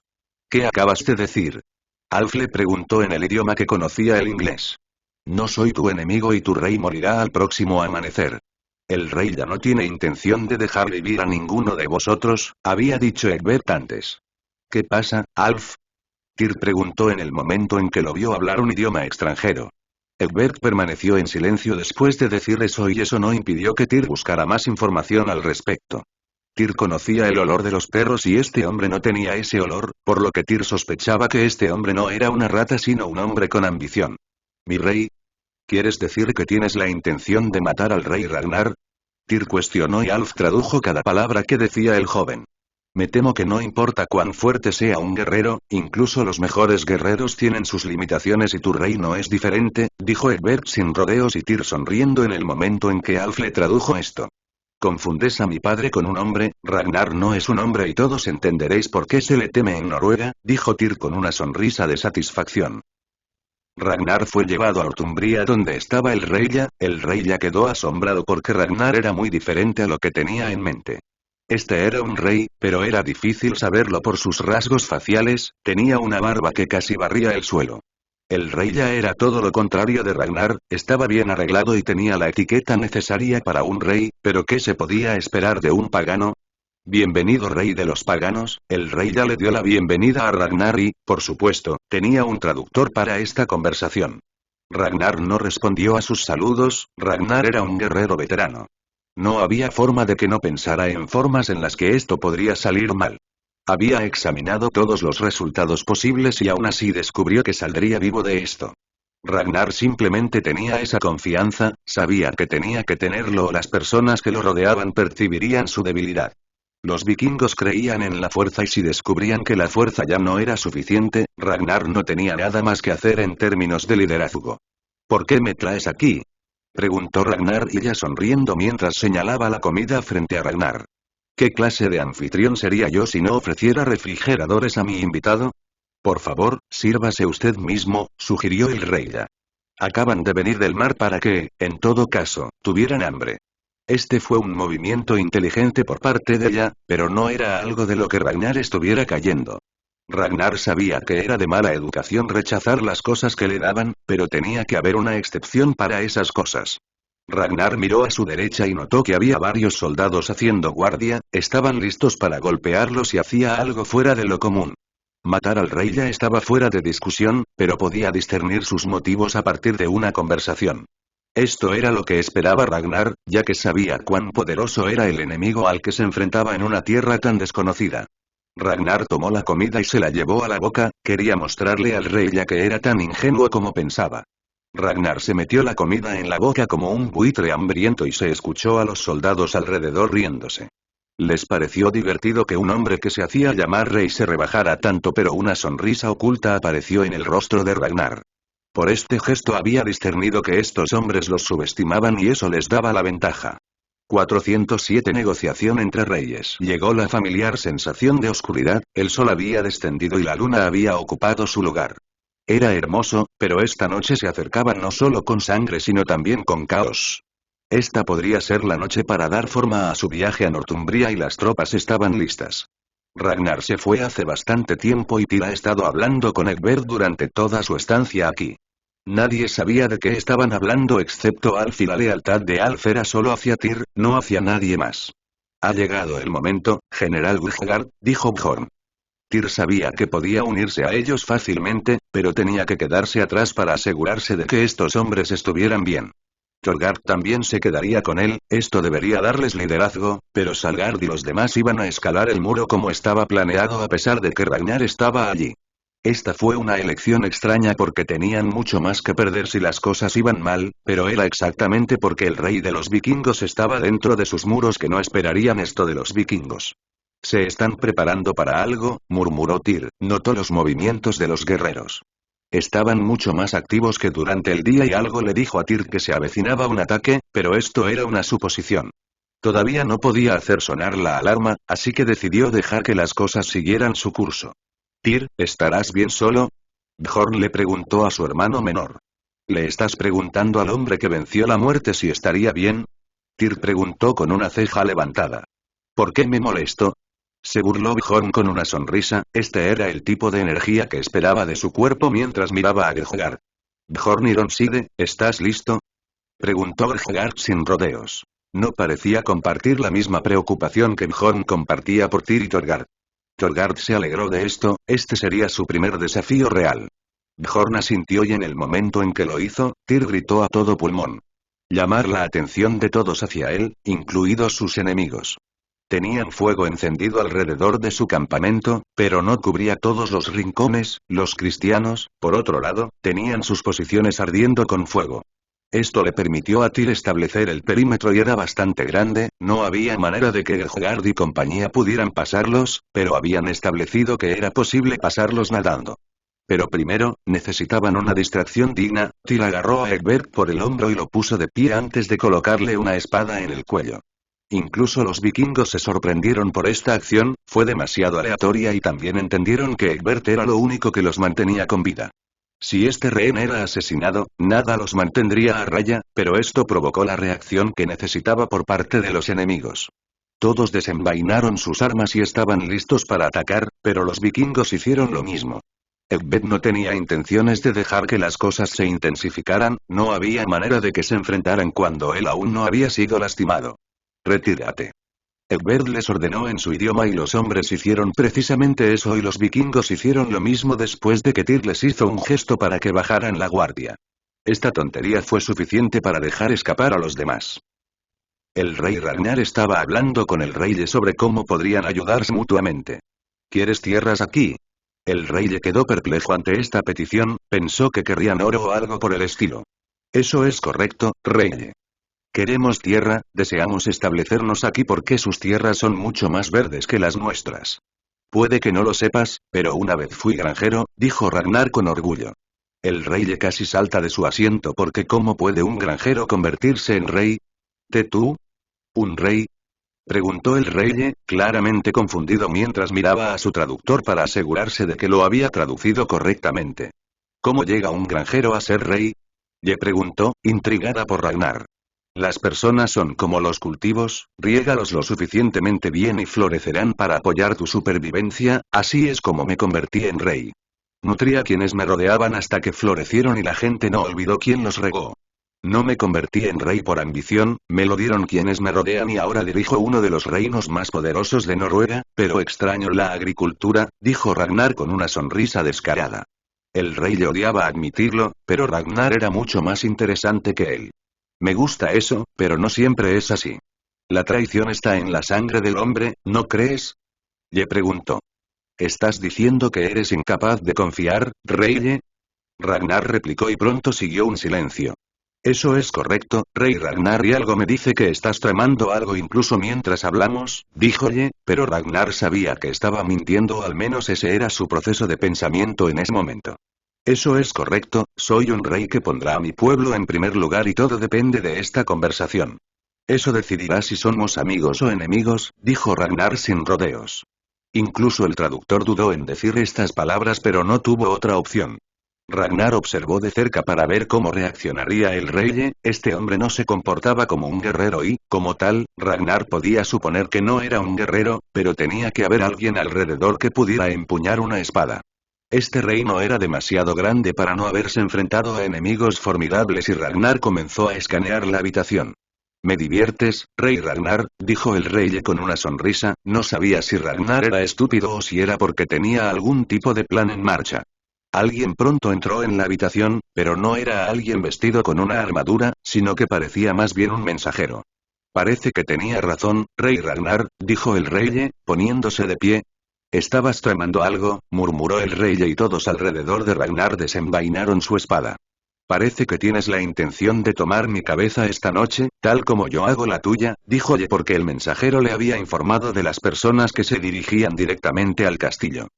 Speaker 1: ¿Qué acabas de decir? Alf le preguntó en el idioma que conocía el inglés. No soy tu enemigo y tu rey morirá al próximo amanecer. El rey ya no tiene intención de dejar vivir a ninguno de vosotros, había dicho Egbert antes. ¿Qué pasa, Alf? Tyr preguntó en el momento en que lo vio hablar un idioma extranjero. Egbert permaneció en silencio después de decir eso y eso no impidió que Tyr buscara más información al respecto. Tyr conocía el olor de los perros y este hombre no tenía ese olor, por lo que Tyr sospechaba que este hombre no era una rata sino un hombre con ambición. ¿Mi rey? ¿Quieres decir que tienes la intención de matar al rey Ragnar? Tyr cuestionó y Alf tradujo cada palabra que decía el joven. Me temo que no importa cuán fuerte sea un guerrero, incluso los mejores guerreros tienen sus limitaciones y tu rey no es diferente, dijo Egbert sin rodeos y Tyr sonriendo en el momento en que Alf le tradujo esto. Confundes a mi padre con un hombre, Ragnar no es un hombre y todos entenderéis por qué se le teme en Noruega, dijo Tyr con una sonrisa de satisfacción. Ragnar fue llevado a Northumbria donde estaba el rey ya quedó asombrado porque Ragnar era muy diferente a lo que tenía en mente. Este era un rey, pero era difícil saberlo por sus rasgos faciales, tenía una barba que casi barría el suelo. El rey ya era todo lo contrario de Ragnar, estaba bien arreglado y tenía la etiqueta necesaria para un rey, pero ¿qué se podía esperar de un pagano? Bienvenido rey de los paganos, el rey ya le dio la bienvenida a Ragnar y, por supuesto, tenía un traductor para esta conversación. Ragnar no respondió a sus saludos, Ragnar era un guerrero veterano. No había forma de que no pensara en formas en las que esto podría salir mal. Había examinado todos los resultados posibles y aún así descubrió que saldría vivo de esto. Ragnar simplemente tenía esa confianza, sabía que tenía que tenerlo o las personas que lo rodeaban percibirían su debilidad. Los vikingos creían en la fuerza y si descubrían que la fuerza ya no era suficiente, Ragnar no tenía nada más que hacer en términos de liderazgo. ¿Por qué me traes aquí? Preguntó Ragnar y ella sonriendo mientras señalaba la comida frente a Ragnar. ¿Qué clase de anfitrión sería yo si no ofreciera refrigeradores a mi invitado? Por favor, sírvase usted mismo, sugirió el rey ya. Acaban de venir del mar para que, en todo caso, tuvieran hambre. Este fue un movimiento inteligente por parte de ella, pero no era algo de lo que Ragnar estuviera cayendo. Ragnar sabía que era de mala educación rechazar las cosas que le daban, pero tenía que haber una excepción para esas cosas. Ragnar miró a su derecha y notó que había varios soldados haciendo guardia, estaban listos para golpearlo si hacía algo fuera de lo común. Matar al rey ya estaba fuera de discusión, pero podía discernir sus motivos a partir de una conversación. Esto era lo que esperaba Ragnar, ya que sabía cuán poderoso era el enemigo al que se enfrentaba en una tierra tan desconocida. Ragnar tomó la comida y se la llevó a la boca, quería mostrarle al rey ya que era tan ingenuo como pensaba. Ragnar se metió la comida en la boca como un buitre hambriento y se escuchó a los soldados alrededor riéndose. Les pareció divertido que un hombre que se hacía llamar rey se rebajara tanto, pero una sonrisa oculta apareció en el rostro de Ragnar. Por este gesto había discernido que estos hombres los subestimaban y eso les daba la ventaja. 407 Negociación entre reyes. Llegó la familiar sensación de oscuridad, el sol había descendido y la luna había ocupado su lugar. Era hermoso, pero esta noche se acercaba no solo con sangre sino también con caos. Esta podría ser la noche para dar forma a su viaje a Northumbria y las tropas estaban listas. Ragnar se fue hace bastante tiempo y Tyr ha estado hablando con Egbert durante toda su estancia aquí. Nadie sabía de qué estaban hablando excepto Alf y la lealtad de Alf era solo hacia Tyr, no hacia nadie más. Ha llegado el momento, General Guthgard, dijo Bjorn. Tyr sabía que podía unirse a ellos fácilmente, pero tenía que quedarse atrás para asegurarse de que estos hombres estuvieran bien. Thorgard también se quedaría con él, esto debería darles liderazgo, pero Salgard y los demás iban a escalar el muro como estaba planeado a pesar de que Ragnar estaba allí. Esta fue una elección extraña porque tenían mucho más que perder si las cosas iban mal, pero era exactamente porque el rey de los vikingos estaba dentro de sus muros que no esperarían esto de los vikingos. Se están preparando para algo, murmuró Tyr, notó los movimientos de los guerreros. Estaban mucho más activos que durante el día y algo le dijo a Tyr que se avecinaba un ataque, pero esto era una suposición. Todavía no podía hacer sonar la alarma, así que decidió dejar que las cosas siguieran su curso. Tyr, ¿estarás bien solo? Bjorn le preguntó a su hermano menor. ¿Le estás preguntando al hombre que venció la muerte si estaría bien? Tyr preguntó con una ceja levantada. ¿Por qué me molesto? Se burló Bjorn con una sonrisa, este era el tipo de energía que esperaba de su cuerpo mientras miraba a Guthgard. Bjorn Ironside, ¿estás listo? Preguntó Guthgard sin rodeos. No parecía compartir la misma preocupación que Bjorn compartía por Tyr y Thorgard. Thorgard se alegró de esto, este sería su primer desafío real. Bjorn asintió y en el momento en que lo hizo, Tyr gritó a todo pulmón. Llamar la atención de todos hacia él, incluidos sus enemigos. Tenían fuego encendido alrededor de su campamento, pero no cubría todos los rincones, los cristianos, por otro lado, tenían sus posiciones ardiendo con fuego. Esto le permitió a Tyr establecer el perímetro y era bastante grande, no había manera de que Guthgard y compañía pudieran pasarlos, pero habían establecido que era posible pasarlos nadando. Pero primero, necesitaban una distracción digna. Tyr agarró a Egbert por el hombro y lo puso de pie antes de colocarle una espada en el cuello. Incluso los vikingos se sorprendieron por esta acción, fue demasiado aleatoria y también entendieron que Egbert era lo único que los mantenía con vida. Si este rehén era asesinado, nada los mantendría a raya, pero esto provocó la reacción que necesitaba por parte de los enemigos. Todos desenvainaron sus armas y estaban listos para atacar, pero los vikingos hicieron lo mismo. Egbert no tenía intenciones de dejar que las cosas se intensificaran, no había manera de que se enfrentaran cuando él aún no había sido lastimado. Retírate. Egbert les ordenó en su idioma y los hombres hicieron precisamente eso y los vikingos hicieron lo mismo después de que Tyr les hizo un gesto para que bajaran la guardia. Esta tontería fue suficiente para dejar escapar a los demás. El rey Ragnar estaba hablando con el rey sobre cómo podrían ayudarse mutuamente. ¿Quieres tierras aquí? El rey quedó perplejo ante esta petición, pensó que querrían oro o algo por el estilo. Eso es correcto, rey. Queremos tierra, deseamos establecernos aquí porque sus tierras son mucho más verdes que las nuestras. Puede que no lo sepas, pero una vez fui granjero, dijo Ragnar con orgullo. El rey casi salta de su asiento porque ¿cómo puede un granjero convertirse en rey? ¿Te tú? ¿Un rey? Preguntó el rey, claramente confundido mientras miraba a su traductor para asegurarse de que lo había traducido correctamente. ¿Cómo llega un granjero a ser rey? Le preguntó, intrigada por Ragnar. Las personas son como los cultivos, riégalos lo suficientemente bien y florecerán para apoyar tu supervivencia, así es como me convertí en rey. Nutrí a quienes me rodeaban hasta que florecieron y la gente no olvidó quién los regó. No me convertí en rey por ambición, me lo dieron quienes me rodean y ahora dirijo uno de los reinos más poderosos de Noruega, pero extraño la agricultura, dijo Ragnar con una sonrisa descarada. El rey le odiaba admitirlo, pero Ragnar era mucho más interesante que él. Me gusta eso, pero no siempre es así. La traición está en la sangre del hombre, ¿no crees? Le preguntó. ¿Estás diciendo que eres incapaz de confiar, rey? Ragnar replicó y pronto siguió un silencio. Eso es correcto, rey Ragnar, y algo me dice que estás tramando algo incluso mientras hablamos, díjole, pero Ragnar sabía que estaba mintiendo o al menos ese era su proceso de pensamiento en ese momento. Eso es correcto, soy un rey que pondrá a mi pueblo en primer lugar y todo depende de esta conversación. Eso decidirá si somos amigos o enemigos, dijo Ragnar sin rodeos. Incluso el traductor dudó en decir estas palabras pero no tuvo otra opción. Ragnar observó de cerca para ver cómo reaccionaría el rey, este hombre no se comportaba como un guerrero y, como tal, Ragnar podía suponer que no era un guerrero, pero tenía que haber alguien alrededor que pudiera empuñar una espada. Este reino era demasiado grande para no haberse enfrentado a enemigos formidables y Ragnar comenzó a escanear la habitación. Me diviertes, rey Ragnar, dijo el rey con una sonrisa, no sabía si Ragnar era estúpido o si era porque tenía algún tipo de plan en marcha. Alguien pronto entró en la habitación, pero no era alguien vestido con una armadura, sino que parecía más bien un mensajero. Parece que tenía razón, rey Ragnar, dijo el rey, poniéndose de pie. Estabas tramando algo, murmuró el rey y todos alrededor de Ragnar desenvainaron su espada. Parece que tienes la intención de tomar mi cabeza esta noche, tal como yo hago la tuya, díjole porque el mensajero le había informado de las personas que se dirigían directamente al castillo.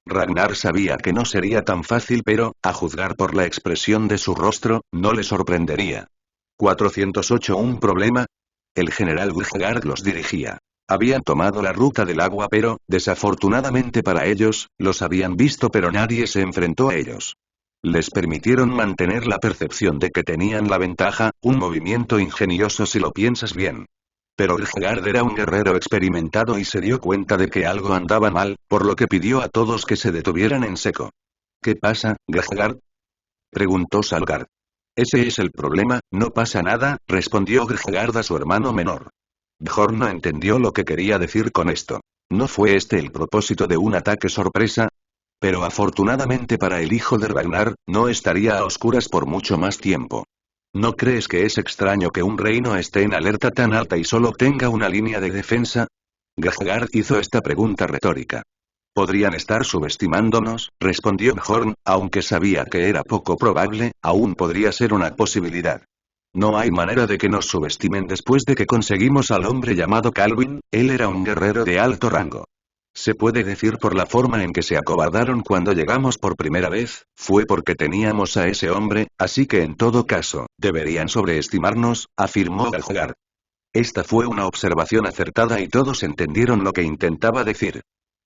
Speaker 1: Ragnar sabía que no sería tan fácil pero, a juzgar por la expresión de su rostro, no le sorprendería. 408 ¿Un problema? El general Wulfgar los dirigía. Habían tomado la ruta del agua pero, desafortunadamente para ellos, los habían visto pero nadie se enfrentó a ellos. Les permitieron mantener la percepción de que tenían la ventaja, un movimiento ingenioso si lo piensas bien. Pero Wulfgar era un guerrero experimentado y se dio cuenta de que algo andaba mal, por lo que pidió a todos que se detuvieran en seco. ¿Qué pasa, Wulfgar? Preguntó Salgard. Ese es el problema, no pasa nada, respondió Wulfgar a su hermano menor. Bjorn no entendió lo que quería decir con esto. ¿No fue este el propósito de un ataque sorpresa? Pero afortunadamente para el hijo de Ragnar, no estaría a oscuras por mucho más tiempo. ¿No crees que es extraño que un reino esté en alerta tan alta y solo tenga una línea de defensa? Wulfgar hizo esta pregunta retórica. Podrían estar subestimándonos, respondió Bjorn, aunque sabía que era poco probable, aún podría ser una posibilidad. No hay manera de que nos subestimen después de que conseguimos al hombre llamado Calvin, él era un guerrero de alto rango. Se puede decir por la forma en que se acobardaron cuando llegamos por primera vez, fue porque teníamos a ese hombre, así que en todo caso, deberían sobreestimarnos, afirmó Wulfgar. Esta fue una observación acertada y todos entendieron lo que intentaba decir.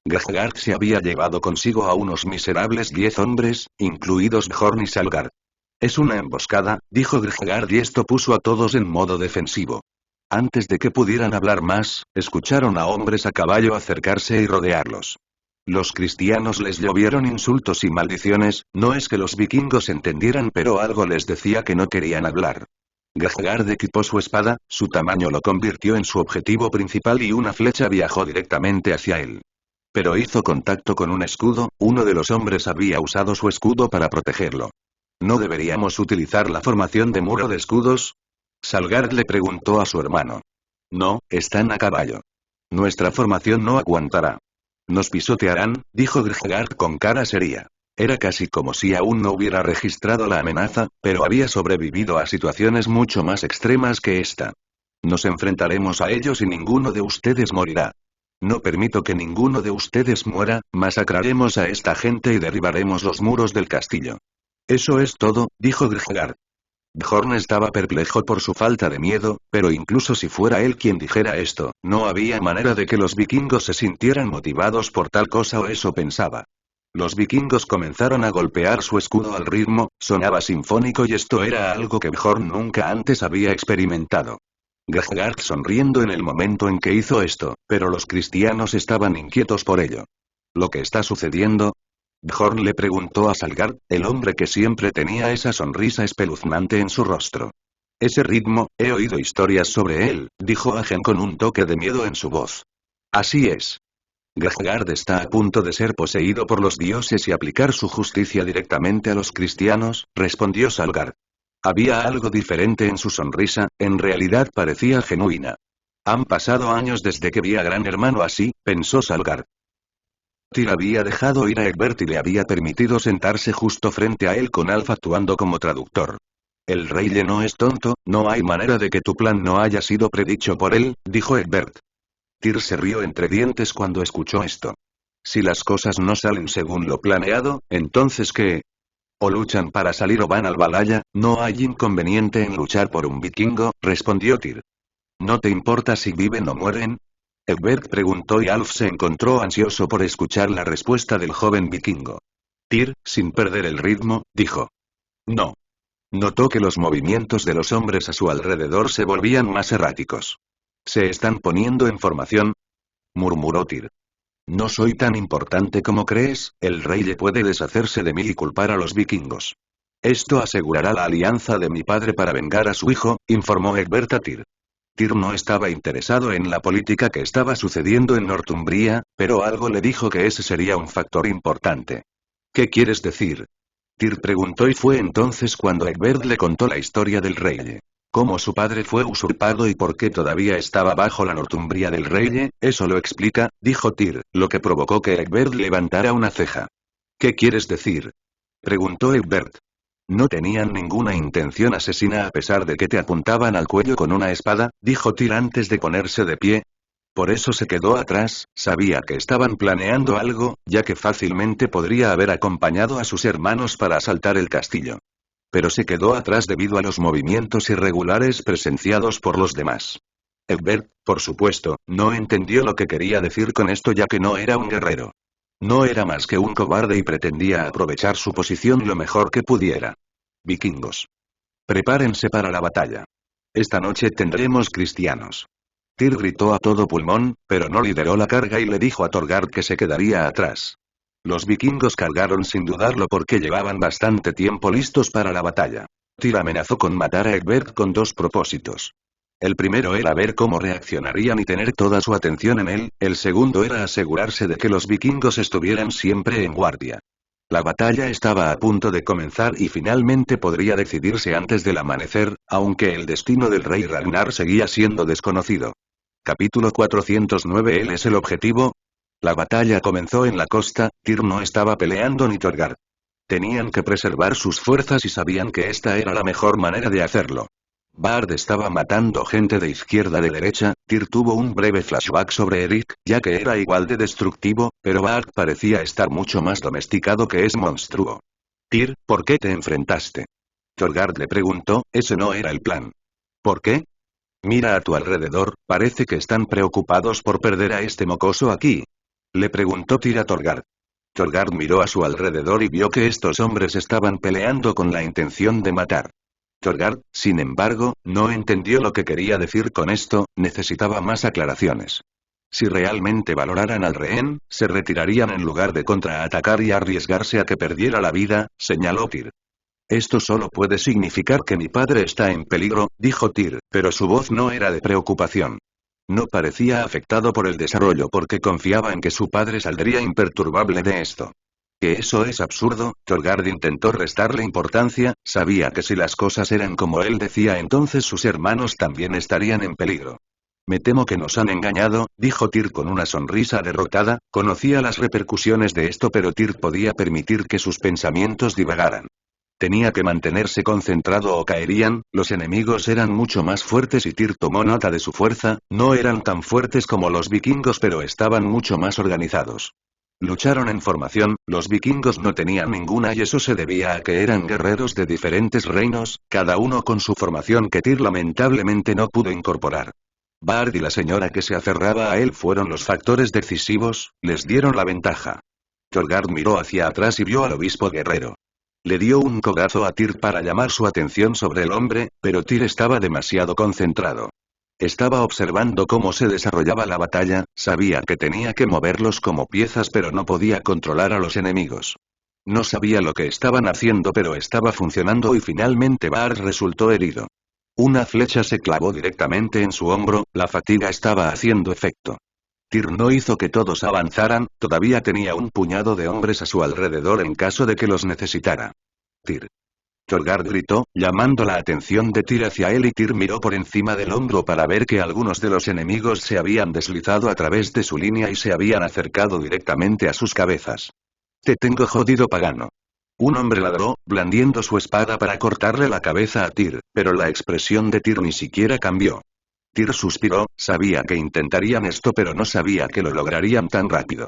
Speaker 1: Wulfgar se había llevado consigo a unos miserables 10 hombres, incluidos Bjorn y Salgard. Es una emboscada, dijo Wulfgar y esto puso a todos en modo defensivo. Antes de que pudieran hablar más, escucharon a hombres a caballo acercarse y rodearlos. Los cristianos les llovieron insultos y maldiciones, no es que los vikingos entendieran, pero algo les decía que no querían hablar. Grahgard equipó su espada, su tamaño lo convirtió en su objetivo principal y una flecha viajó directamente hacia él. Pero hizo contacto con un escudo, uno de los hombres había usado su escudo para protegerlo. ¿No deberíamos utilizar la formación de muro de escudos? Salgard le preguntó a su hermano. No, están a caballo. Nuestra formación no aguantará. Nos pisotearán, dijo Grahgard con cara seria. Era casi como si aún no hubiera registrado la amenaza, pero había sobrevivido a situaciones mucho más extremas que esta. Nos enfrentaremos a ellos y ninguno de ustedes morirá. No permito que ninguno de ustedes muera, masacraremos a esta gente y derribaremos los muros del castillo. Eso es todo, dijo Grahgard. Bjorn estaba perplejo por su falta de miedo, pero incluso si fuera él quien dijera esto, no había manera de que los vikingos se sintieran motivados por tal cosa, o eso pensaba. Los vikingos comenzaron a golpear su escudo al ritmo, sonaba sinfónico y esto era algo que Bjorn nunca antes había experimentado. Grahgard sonriendo en el momento en que hizo esto, pero los cristianos estaban inquietos por ello. ¿Lo que está sucediendo? Bjorn le preguntó a Salgard, el hombre que siempre tenía esa sonrisa espeluznante en su rostro. Ese ritmo, he oído historias sobre él, dijo Agen con un toque de miedo en su voz. Así es. Grahgard está a punto de ser poseído por los dioses y aplicar su justicia directamente a los cristianos, respondió Salgard. Había algo diferente en su sonrisa, en realidad parecía genuina. Han pasado años desde que vi a Gran Hermano así, pensó Salgard. Tyr había dejado ir a Egbert y le había permitido sentarse justo frente a él con Alf actuando como traductor. El rey no es tonto, no hay manera de que tu plan no haya sido predicho por él, dijo Egbert. Tyr se rió entre dientes cuando escuchó esto. Si las cosas no salen según lo planeado, ¿entonces qué? O luchan para salir o van al Valhalla, no hay inconveniente en luchar por un vikingo, respondió Tyr. ¿No te importa si viven o mueren? Egbert preguntó y Alf se encontró ansioso por escuchar la respuesta del joven vikingo. Tyr, sin perder el ritmo, dijo. No. Notó que los movimientos de los hombres a su alrededor se volvían más erráticos. ¿Se están poniendo en formación? Murmuró Tyr. No soy tan importante como crees, el rey le puede deshacerse de mí y culpar a los vikingos. Esto asegurará la alianza de mi padre para vengar a su hijo, informó Egbert a Tyr. Tyr no estaba interesado en la política que estaba sucediendo en Northumbria, pero algo le dijo que ese sería un factor importante. ¿Qué quieres decir? Tyr preguntó y fue entonces cuando Egbert le contó la historia del rey. Cómo su padre fue usurpado y por qué todavía estaba bajo la Northumbria del rey, eso lo explica, dijo Tyr, lo que provocó que Egbert levantara una ceja. ¿Qué quieres decir? Preguntó Egbert. No tenían ninguna intención asesina a pesar de que te apuntaban al cuello con una espada, dijo Tyr antes de ponerse de pie. Por eso se quedó atrás, sabía que estaban planeando algo, ya que fácilmente podría haber acompañado a sus hermanos para asaltar el castillo. Pero se quedó atrás debido a los movimientos irregulares presenciados por los demás. Egbert, por supuesto, no entendió lo que quería decir con esto ya que no era un guerrero. No era más que un cobarde y pretendía aprovechar su posición lo mejor que pudiera. Vikingos. Prepárense para la batalla. Esta noche tendremos cristianos. Tyr gritó a todo pulmón, pero no lideró la carga y le dijo a Thorgard que se quedaría atrás. Los vikingos cargaron sin dudarlo porque llevaban bastante tiempo listos para la batalla. Tyr amenazó con matar a Egbert con dos propósitos. El primero era ver cómo reaccionarían y tener toda su atención en él, el segundo era asegurarse de que los vikingos estuvieran siempre en guardia. La batalla estaba a punto de comenzar y finalmente podría decidirse antes del amanecer, aunque el destino del rey Ragnar seguía siendo desconocido. Capítulo 409. ¿Él es el objetivo? La batalla comenzó en la costa, Tyr no estaba peleando ni Thorgard. Tenían que preservar sus fuerzas y sabían que esta era la mejor manera de hacerlo. Bard estaba matando gente de izquierda a derecha, Tyr tuvo un breve flashback sobre Eric, ya que era igual de destructivo, pero Bard parecía estar mucho más domesticado que es monstruo. Tyr, ¿por qué te enfrentaste? Thorgard le preguntó, ese no era el plan. ¿Por qué? Mira a tu alrededor, parece que están preocupados por perder a este mocoso aquí. Le preguntó Tyr a Thorgard. Thorgard miró a su alrededor y vio que estos hombres estaban peleando con la intención de matar. Thorgard, sin embargo, no entendió lo que quería decir con esto, necesitaba más aclaraciones. Si realmente valoraran al rehén, se retirarían en lugar de contraatacar y arriesgarse a que perdiera la vida, señaló Tyr. Esto solo puede significar que mi padre está en peligro, dijo Tyr, pero su voz no era de preocupación. No parecía afectado por el desarrollo porque confiaba en que su padre saldría imperturbable de esto. Que eso es absurdo, Torgard intentó restarle importancia, sabía que si las cosas eran como él decía entonces sus hermanos también estarían en peligro. Me temo que nos han engañado, dijo Tyr con una sonrisa derrotada, conocía las repercusiones de esto pero Tyr podía permitir que sus pensamientos divagaran. Tenía que mantenerse concentrado o caerían, los enemigos eran mucho más fuertes y Tyr tomó nota de su fuerza, no eran tan fuertes como los vikingos pero estaban mucho más organizados. Lucharon en formación, los vikingos no tenían ninguna y eso se debía a que eran guerreros de diferentes reinos, cada uno con su formación que Tyr lamentablemente no pudo incorporar. Bard y la señora que se aferraba a él fueron los factores decisivos, les dieron la ventaja. Torgard miró hacia atrás y vio al obispo guerrero. Le dio un codazo a Tyr para llamar su atención sobre el hombre, pero Tyr estaba demasiado concentrado. Estaba observando cómo se desarrollaba la batalla, sabía que tenía que moverlos como piezas pero no podía controlar a los enemigos. No sabía lo que estaban haciendo pero estaba funcionando y finalmente Bard resultó herido. Una flecha se clavó directamente en su hombro, la fatiga estaba haciendo efecto. Tyr no hizo que todos avanzaran, todavía tenía un puñado de hombres a su alrededor en caso de que los necesitara. Tyr. Torgard gritó, llamando la atención de Tyr hacia él y Tyr miró por encima del hombro para ver que algunos de los enemigos se habían deslizado a través de su línea y se habían acercado directamente a sus cabezas. Te tengo jodido pagano. Un hombre ladró, blandiendo su espada para cortarle la cabeza a Tyr, pero la expresión de Tyr ni siquiera cambió. Tyr suspiró, sabía que intentarían esto pero no sabía que lo lograrían tan rápido.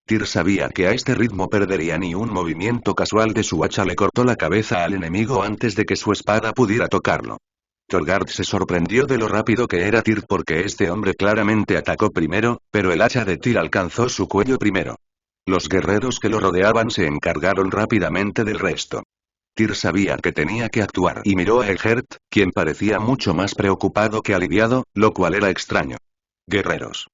Speaker 1: Tyr sabía que a este ritmo perdería ni un movimiento casual de su hacha le cortó la cabeza al enemigo antes de que su espada pudiera tocarlo. Torgard se sorprendió de lo rápido que era Tyr porque este hombre claramente atacó primero, pero el hacha de Tyr alcanzó su cuello primero. Los guerreros que lo rodeaban se encargaron rápidamente del resto. Tyr sabía que tenía que actuar y miró a Eggert, quien parecía mucho más preocupado que aliviado, lo cual era extraño. Guerreros.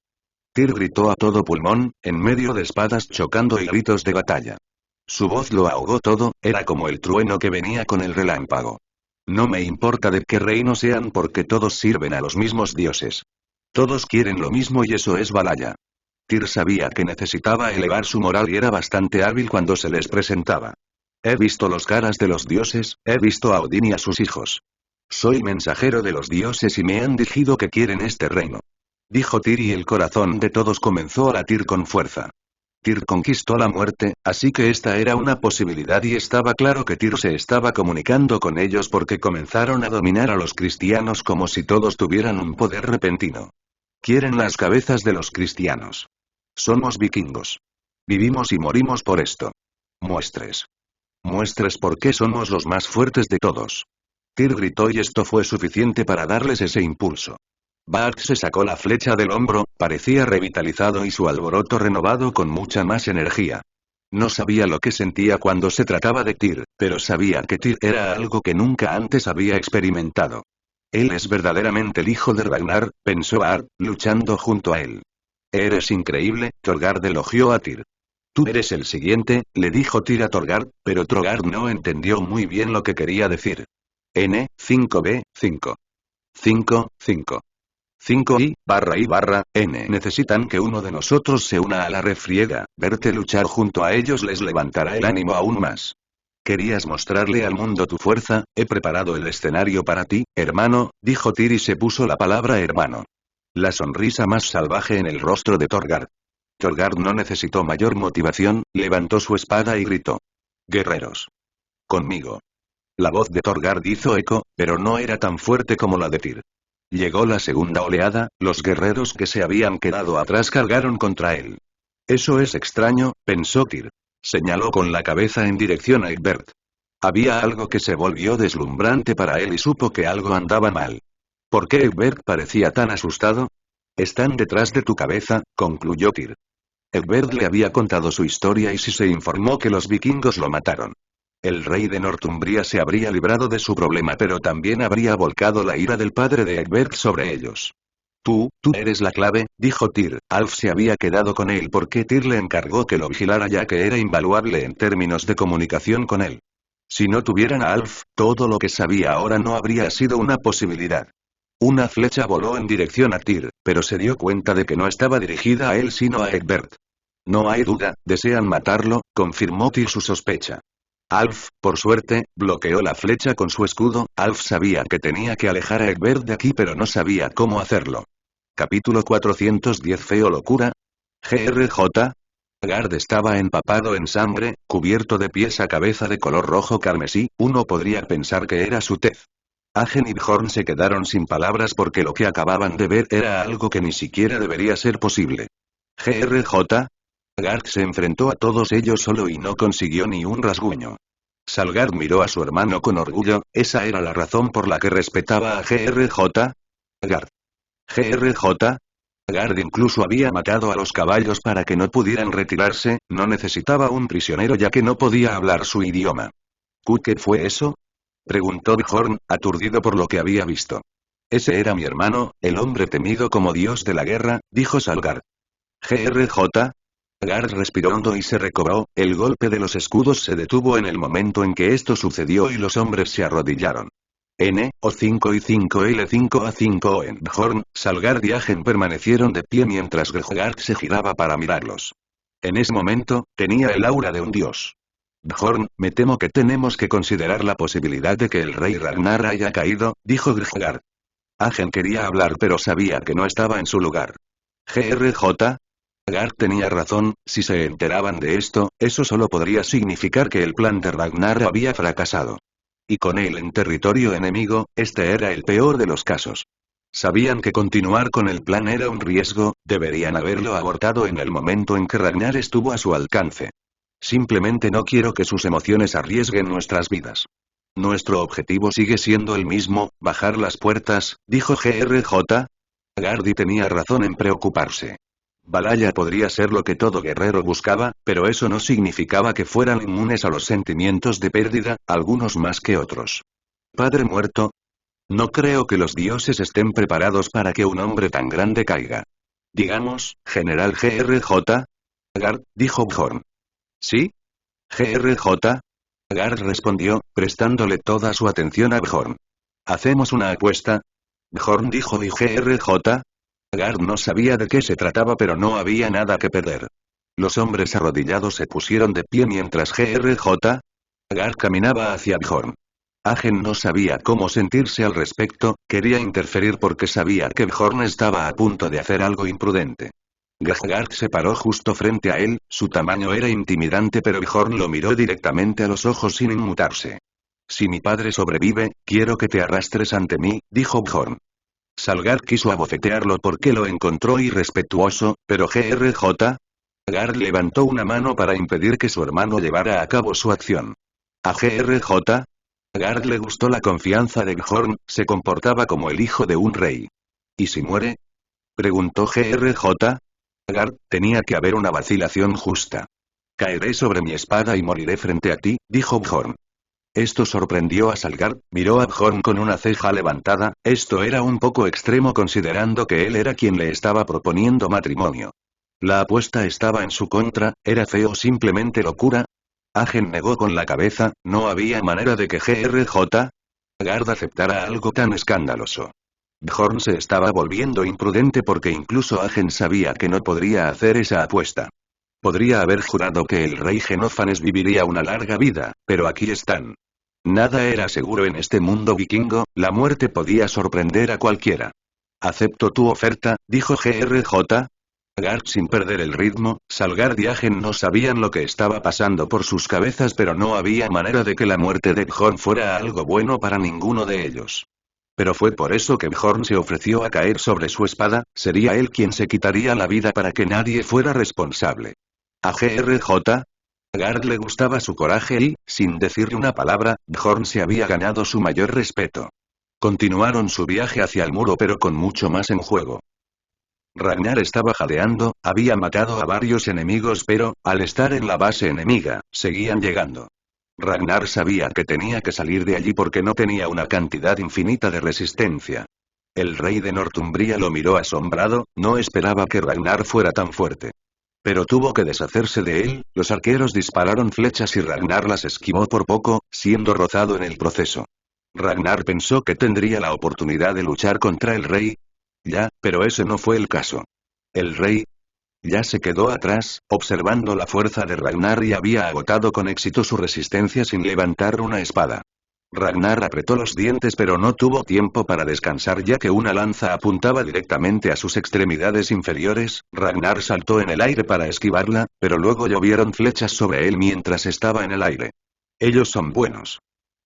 Speaker 1: Tyr gritó a todo pulmón, en medio de espadas chocando y gritos de batalla. Su voz lo ahogó todo, era como el trueno que venía con el relámpago. No me importa de qué reino sean porque todos sirven a los mismos dioses. Todos quieren lo mismo y eso es Valhalla. Tyr sabía que necesitaba elevar su moral y era bastante hábil cuando se les presentaba. He visto los caras de los dioses, he visto a Odín y a sus hijos. Soy mensajero de los dioses y me han dicho que quieren este reino. Dijo Tyr y el corazón de todos comenzó a latir con fuerza. Tyr conquistó la muerte, así que esta era una posibilidad y estaba claro que Tyr se estaba comunicando con ellos porque comenzaron a dominar a los cristianos como si todos tuvieran un poder repentino. Quieren las cabezas de los cristianos. Somos vikingos. Vivimos y morimos por esto. Muestres. Muestres por qué somos los más fuertes de todos. Tyr gritó y esto fue suficiente para darles ese impulso. Bard se sacó la flecha del hombro, parecía revitalizado y su alboroto renovado con mucha más energía. No sabía lo que sentía cuando se trataba de Tyr, pero sabía que Tyr era algo que nunca antes había experimentado. Él es verdaderamente el hijo de Ragnar, pensó Bard, luchando junto a él. Eres increíble, Torgard elogió a Tyr. Tú eres el siguiente, le dijo Tyr a Torgard, pero Torgard no entendió muy bien lo que quería decir. N, 5B, 5. 5, 5. 5i/N necesitan que uno de nosotros se una a la refriega, verte luchar junto a ellos les levantará el ánimo aún más. ¿Querías mostrarle al mundo tu fuerza? He preparado el escenario para ti, hermano, dijo Tyr y se puso la palabra hermano. La sonrisa más salvaje en el rostro de Torgard. Torgard no necesitó mayor motivación, levantó su espada y gritó. Guerreros. Conmigo. La voz de Torgard hizo eco, pero no era tan fuerte como la de Tyr. Llegó la segunda oleada, los guerreros que se habían quedado atrás cargaron contra él. Eso es extraño, pensó Tyr. Señaló con la cabeza en dirección a Egbert. Había algo que se volvió deslumbrante para él y supo que algo andaba mal. ¿Por qué Egbert parecía tan asustado? Están detrás de tu cabeza, concluyó Tyr. Egbert le había contado su historia y se informó que los vikingos lo mataron. El rey de Northumbria se habría librado de su problema pero también habría volcado la ira del padre de Egbert sobre ellos. Tú eres la clave, dijo Tyr. Alf se había quedado con él porque Tyr le encargó que lo vigilara ya que era invaluable en términos de comunicación con él. Si no tuvieran a Alf, todo lo que sabía ahora no habría sido una posibilidad. Una flecha voló en dirección a Tyr, pero se dio cuenta de que no estaba dirigida a él sino a Egbert. No hay duda, desean matarlo, confirmó Tyr su sospecha. Alf, por suerte, bloqueó la flecha con su escudo. Alf sabía que tenía que alejar a Egbert de aquí pero no sabía cómo hacerlo. Capítulo 410 Feo locura. GRJ. Gard estaba empapado en sangre, cubierto de pies a cabeza de color rojo carmesí, uno podría pensar que era su tez. Agen y Bjorn se quedaron sin palabras porque lo que acababan de ver era algo que ni siquiera debería ser posible. GRJ. Gard se enfrentó a todos ellos solo y no consiguió ni un rasguño. Salgard miró a su hermano con orgullo, esa era la razón por la que respetaba a GRJ. Gard. GRJ. Gard incluso había matado a los caballos para que no pudieran retirarse, no necesitaba un prisionero ya que no podía hablar su idioma. ¿Qué fue eso? Preguntó Bjorn, aturdido por lo que había visto. Ese era mi hermano, el hombre temido como dios de la guerra, dijo Salgard. GRJ. Gard respiró hondo y se recobró, el golpe de los escudos se detuvo en el momento en que esto sucedió y los hombres se arrodillaron. N, O5 y 5L 5A5 en Bjorn, Salgard y Agen permanecieron de pie mientras Gard se giraba para mirarlos. En ese momento, tenía el aura de un dios. Bjorn, me temo que tenemos que considerar la posibilidad de que el rey Ragnar haya caído, dijo Gard. Agen quería hablar pero sabía que no estaba en su lugar. GRJ. Gard tenía razón, si se enteraban de esto, eso solo podría significar que el plan de Ragnar había fracasado. Y con él en territorio enemigo, este era el peor de los casos. Sabían que continuar con el plan era un riesgo, deberían haberlo abortado en el momento en que Ragnar estuvo a su alcance. Simplemente no quiero que sus emociones arriesguen nuestras vidas. Nuestro objetivo sigue siendo el mismo, bajar las puertas, dijo GRJ. Gardy tenía razón en preocuparse. Valhalla podría ser lo que todo guerrero buscaba, pero eso no significaba que fueran inmunes a los sentimientos de pérdida, algunos más que otros. Padre muerto. No creo que los dioses estén preparados para que un hombre tan grande caiga. Digamos, General GRJ. Gard, dijo Bjorn. ¿Sí? GRJ. Gard respondió, prestándole toda su atención a Bjorn. ¿Hacemos una apuesta? Bjorn dijo y GRJ. Gard no sabía de qué se trataba pero no había nada que perder. Los hombres arrodillados se pusieron de pie mientras GRJ. Gard caminaba hacia Bjorn. Agen no sabía cómo sentirse al respecto, quería interferir porque sabía que Bjorn estaba a punto de hacer algo imprudente. Gard se paró justo frente a él, su tamaño era intimidante pero Bjorn lo miró directamente a los ojos sin inmutarse. Si mi padre sobrevive, quiero que te arrastres ante mí, dijo Bjorn. Salgard quiso abofetearlo porque lo encontró irrespetuoso, pero GRJ. Gard levantó una mano para impedir que su hermano llevara a cabo su acción. A GRJ. Gard le gustó la confianza de Bjorn, se comportaba como el hijo de un rey. ¿Y si muere? Preguntó GRJ. Gard, tenía que haber una vacilación justa. Caeré sobre mi espada y moriré frente a ti, dijo Bjorn. Esto sorprendió a Salgard, miró a Bjorn con una ceja levantada, esto era un poco extremo considerando que él era quien le estaba proponiendo matrimonio. La apuesta estaba en su contra, ¿era feo simplemente locura? Agen negó con la cabeza, no había manera de que GRJ. Gard aceptara algo tan escandaloso. Bjorn se estaba volviendo imprudente porque incluso Agen sabía que no podría hacer esa apuesta. Podría haber jurado que el rey Genófanes viviría una larga vida, pero aquí están. Nada era seguro en este mundo vikingo, la muerte podía sorprender a cualquiera. Acepto tu oferta, dijo GRJ. Gard sin perder el ritmo, Salgard y Agen no sabían lo que estaba pasando por sus cabezas pero no había manera de que la muerte de Bjorn fuera algo bueno para ninguno de ellos. Pero fue por eso que Bjorn se ofreció a caer sobre su espada, sería él quien se quitaría la vida para que nadie fuera responsable. A GRJ. Gard le gustaba su coraje y, sin decirle una palabra, Bjorn se había ganado su mayor respeto. Continuaron su viaje hacia el muro pero con mucho más en juego. Ragnar estaba jadeando, había matado a varios enemigos pero, al estar en la base enemiga, seguían llegando. Ragnar sabía que tenía que salir de allí porque no tenía una cantidad infinita de resistencia. El rey de Northumbria lo miró asombrado, no esperaba que Ragnar fuera tan fuerte. Pero tuvo que deshacerse de él, los arqueros dispararon flechas y Ragnar las esquivó por poco, siendo rozado en el proceso. Ragnar pensó que tendría la oportunidad de luchar contra el rey. Ya, pero ese no fue el caso. El rey ya se quedó atrás, observando la fuerza de Ragnar y había agotado con éxito su resistencia sin levantar una espada. Ragnar apretó los dientes pero no tuvo tiempo para descansar ya que una lanza apuntaba directamente a sus extremidades inferiores. Ragnar saltó en el aire para esquivarla, pero luego llovieron flechas sobre él mientras estaba en el aire. Ellos son buenos,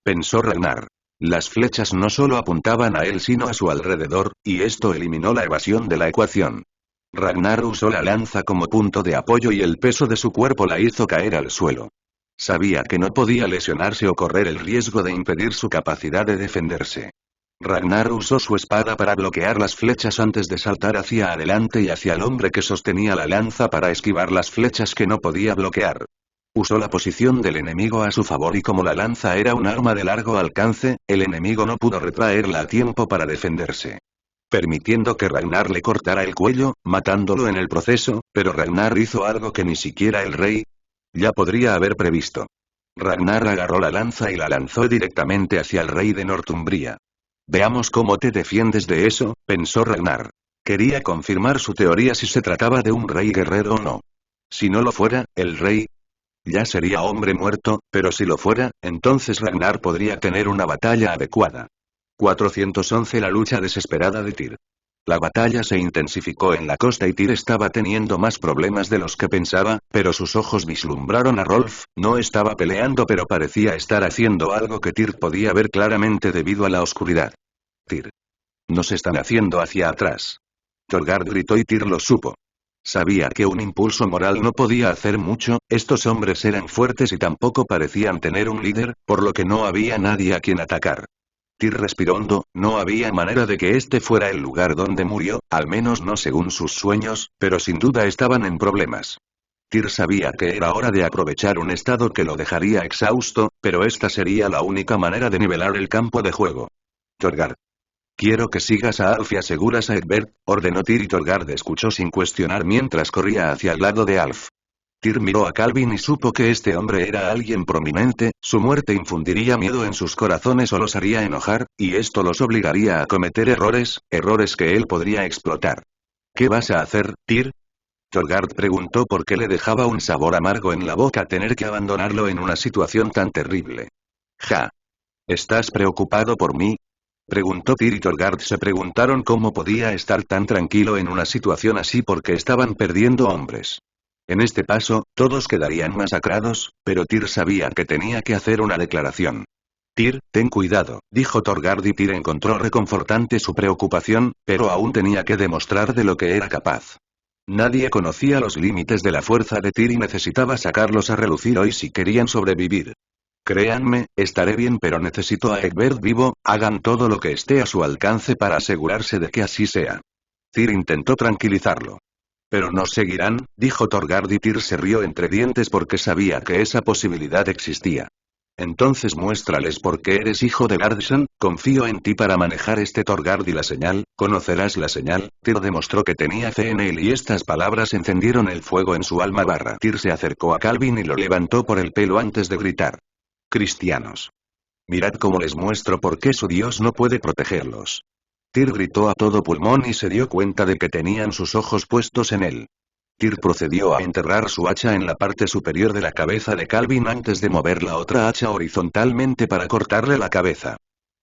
Speaker 1: pensó Ragnar. Las flechas no solo apuntaban a él sino a su alrededor, y esto eliminó la evasión de la ecuación. Ragnar usó la lanza como punto de apoyo y el peso de su cuerpo la hizo caer al suelo. Sabía que no podía lesionarse o correr el riesgo de impedir su capacidad de defenderse. Ragnar usó su espada para bloquear las flechas antes de saltar hacia adelante y hacia el hombre que sostenía la lanza para esquivar las flechas que no podía bloquear. Usó la posición del enemigo a su favor y como la lanza era un arma de largo alcance, el enemigo no pudo retraerla a tiempo para defenderse, permitiendo que Ragnar le cortara el cuello, matándolo en el proceso, pero Ragnar hizo algo que ni siquiera el rey ya podría haber previsto. Ragnar agarró la lanza y la lanzó directamente hacia el rey de Northumbria. Veamos cómo te defiendes de eso, pensó Ragnar. Quería confirmar su teoría si se trataba de un rey guerrero o no. Si no lo fuera, el rey ya sería hombre muerto, pero si lo fuera, entonces Ragnar podría tener una batalla adecuada. 411 La lucha desesperada de Tyr. La batalla se intensificó en la costa y Tyr estaba teniendo más problemas de los que pensaba, pero sus ojos vislumbraron a Rolf. No estaba peleando pero parecía estar haciendo algo que Tyr podía ver claramente debido a la oscuridad. Tyr. Nos están haciendo hacia atrás. Thorgard gritó y Tyr lo supo. Sabía que un impulso moral no podía hacer mucho, estos hombres eran fuertes y tampoco parecían tener un líder, por lo que no había nadie a quien atacar. Tyr respiró hondo, no había manera de que este fuera el lugar donde murió, al menos no según sus sueños, pero sin duda estaban en problemas. Tyr sabía que era hora de aprovechar un estado que lo dejaría exhausto, pero esta sería la única manera de nivelar el campo de juego. Thorgard. Quiero que sigas a Alf y aseguras a Egbert, ordenó Tyr y Thorgard escuchó sin cuestionar mientras corría hacia el lado de Alf. Tyr miró a Calvin y supo que este hombre era alguien prominente, su muerte infundiría miedo en sus corazones o los haría enojar, y esto los obligaría a cometer errores que él podría explotar. ¿Qué vas a hacer, Tyr? Thorgard preguntó porque le dejaba un sabor amargo en la boca tener que abandonarlo en una situación tan terrible. Ja. ¿Estás preocupado por mí? Preguntó Tyr y Thorgard se preguntaron cómo podía estar tan tranquilo en una situación así porque estaban perdiendo hombres. En este paso, todos quedarían masacrados, pero Tyr sabía que tenía que hacer una declaración. Tyr, ten cuidado, dijo Thorgard y Tyr encontró reconfortante su preocupación, pero aún tenía que demostrar de lo que era capaz. Nadie conocía los límites de la fuerza de Tyr y necesitaba sacarlos a relucir hoy si querían sobrevivir. Créanme, estaré bien pero necesito a Egbert vivo, hagan todo lo que esté a su alcance para asegurarse de que así sea. Tyr intentó tranquilizarlo. Pero nos seguirán, dijo Thorgard y Tyr se rió entre dientes porque sabía que esa posibilidad existía. Entonces muéstrales por qué eres hijo de Gardsson, confío en ti para manejar este Thorgard y la señal, conocerás la señal. Tyr demostró que tenía fe en él y estas palabras encendieron el fuego en su alma. Tyr se acercó a Calvin y lo levantó por el pelo antes de gritar. Cristianos. Mirad cómo les muestro por qué su Dios no puede protegerlos. Tyr gritó a todo pulmón y se dio cuenta de que tenían sus ojos puestos en él. Tyr procedió a enterrar su hacha en la parte superior de la cabeza de Calvin antes de mover la otra hacha horizontalmente para cortarle la cabeza.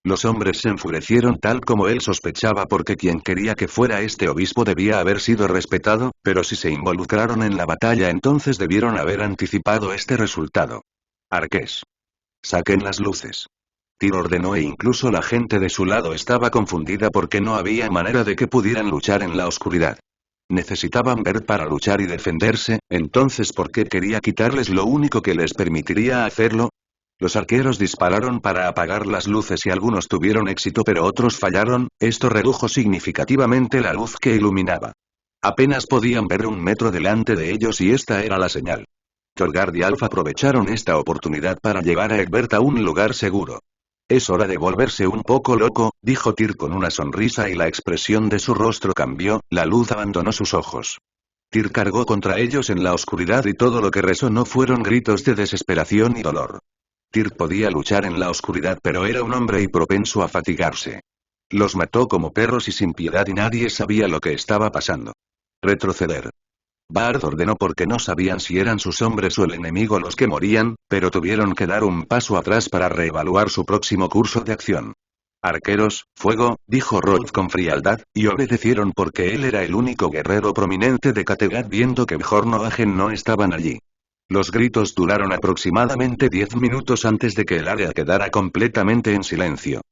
Speaker 1: Los hombres se enfurecieron tal como él sospechaba porque quien quería que fuera este obispo debía haber sido respetado, pero si se involucraron en la batalla entonces debieron haber anticipado este resultado. Arqués. Saquen las luces. Tyr ordenó e incluso la gente de su lado estaba confundida porque no había manera de que pudieran luchar en la oscuridad. Necesitaban ver para luchar y defenderse, entonces ¿por qué quería quitarles lo único que les permitiría hacerlo? Los arqueros dispararon para apagar las luces y algunos tuvieron éxito pero otros fallaron, esto redujo significativamente la luz que iluminaba. Apenas podían ver 1 metro delante de ellos y esta era la señal. Thorgard y Alf aprovecharon esta oportunidad para llevar a Egbert a un lugar seguro. Es hora de volverse un poco loco, dijo Tyr con una sonrisa y la expresión de su rostro cambió, la luz abandonó sus ojos. Tyr cargó contra ellos en la oscuridad y todo lo que resonó fueron gritos de desesperación y dolor. Tyr podía luchar en la oscuridad pero era un hombre y propenso a fatigarse. Los mató como perros y sin piedad y nadie sabía lo que estaba pasando. Retroceder. Bard ordenó porque no sabían si eran sus hombres o el enemigo los que morían, pero tuvieron que dar un paso atrás para reevaluar su próximo curso de acción. Arqueros, fuego, dijo Rolf con frialdad, y obedecieron porque él era el único guerrero prominente de Kattegat viendo que Bjorn o Agen no estaban allí. Los gritos duraron aproximadamente 10 minutos antes de que el área quedara completamente en silencio.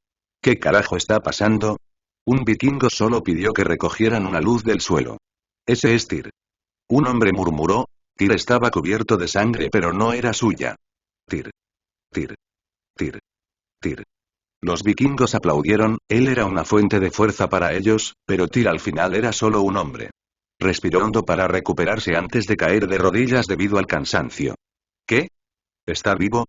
Speaker 1: ¿Qué carajo está pasando? Un vikingo solo pidió que recogieran una luz del suelo. Ese es Tyr. Un hombre murmuró. Tyr estaba cubierto de sangre pero no era suya. Tyr. Tyr. Tyr. Tyr. Los vikingos aplaudieron, él era una fuente de fuerza para ellos, pero Tyr al final era solo un hombre. Respiró hondo para recuperarse antes de caer de rodillas debido al cansancio. ¿Qué? ¿Está vivo?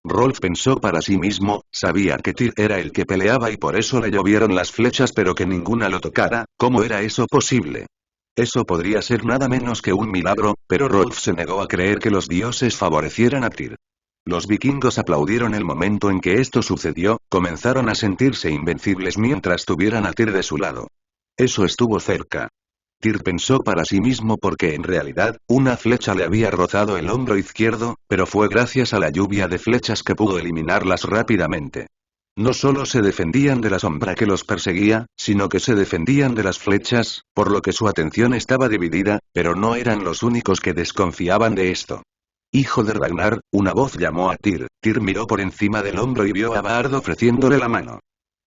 Speaker 1: Rolf pensó para sí mismo, sabía que Tyr era el que peleaba y por eso le llovieron las flechas pero que ninguna lo tocara, ¿cómo era eso posible? Eso podría ser nada menos que un milagro, pero Rolf se negó a creer que los dioses favorecieran a Tyr. Los vikingos aplaudieron el momento en que esto sucedió, comenzaron a sentirse invencibles mientras tuvieran a Tyr de su lado. Eso estuvo cerca. Tyr pensó para sí mismo porque en realidad, una flecha le había rozado el hombro izquierdo, pero fue gracias a la lluvia de flechas que pudo eliminarlas rápidamente. No solo se defendían de la sombra que los perseguía, sino que se defendían de las flechas, por lo que su atención estaba dividida, pero no eran los únicos que desconfiaban de esto. Hijo de Ragnar, una voz llamó a Tyr. Tyr miró por encima del hombro y vio a Bard ofreciéndole la mano.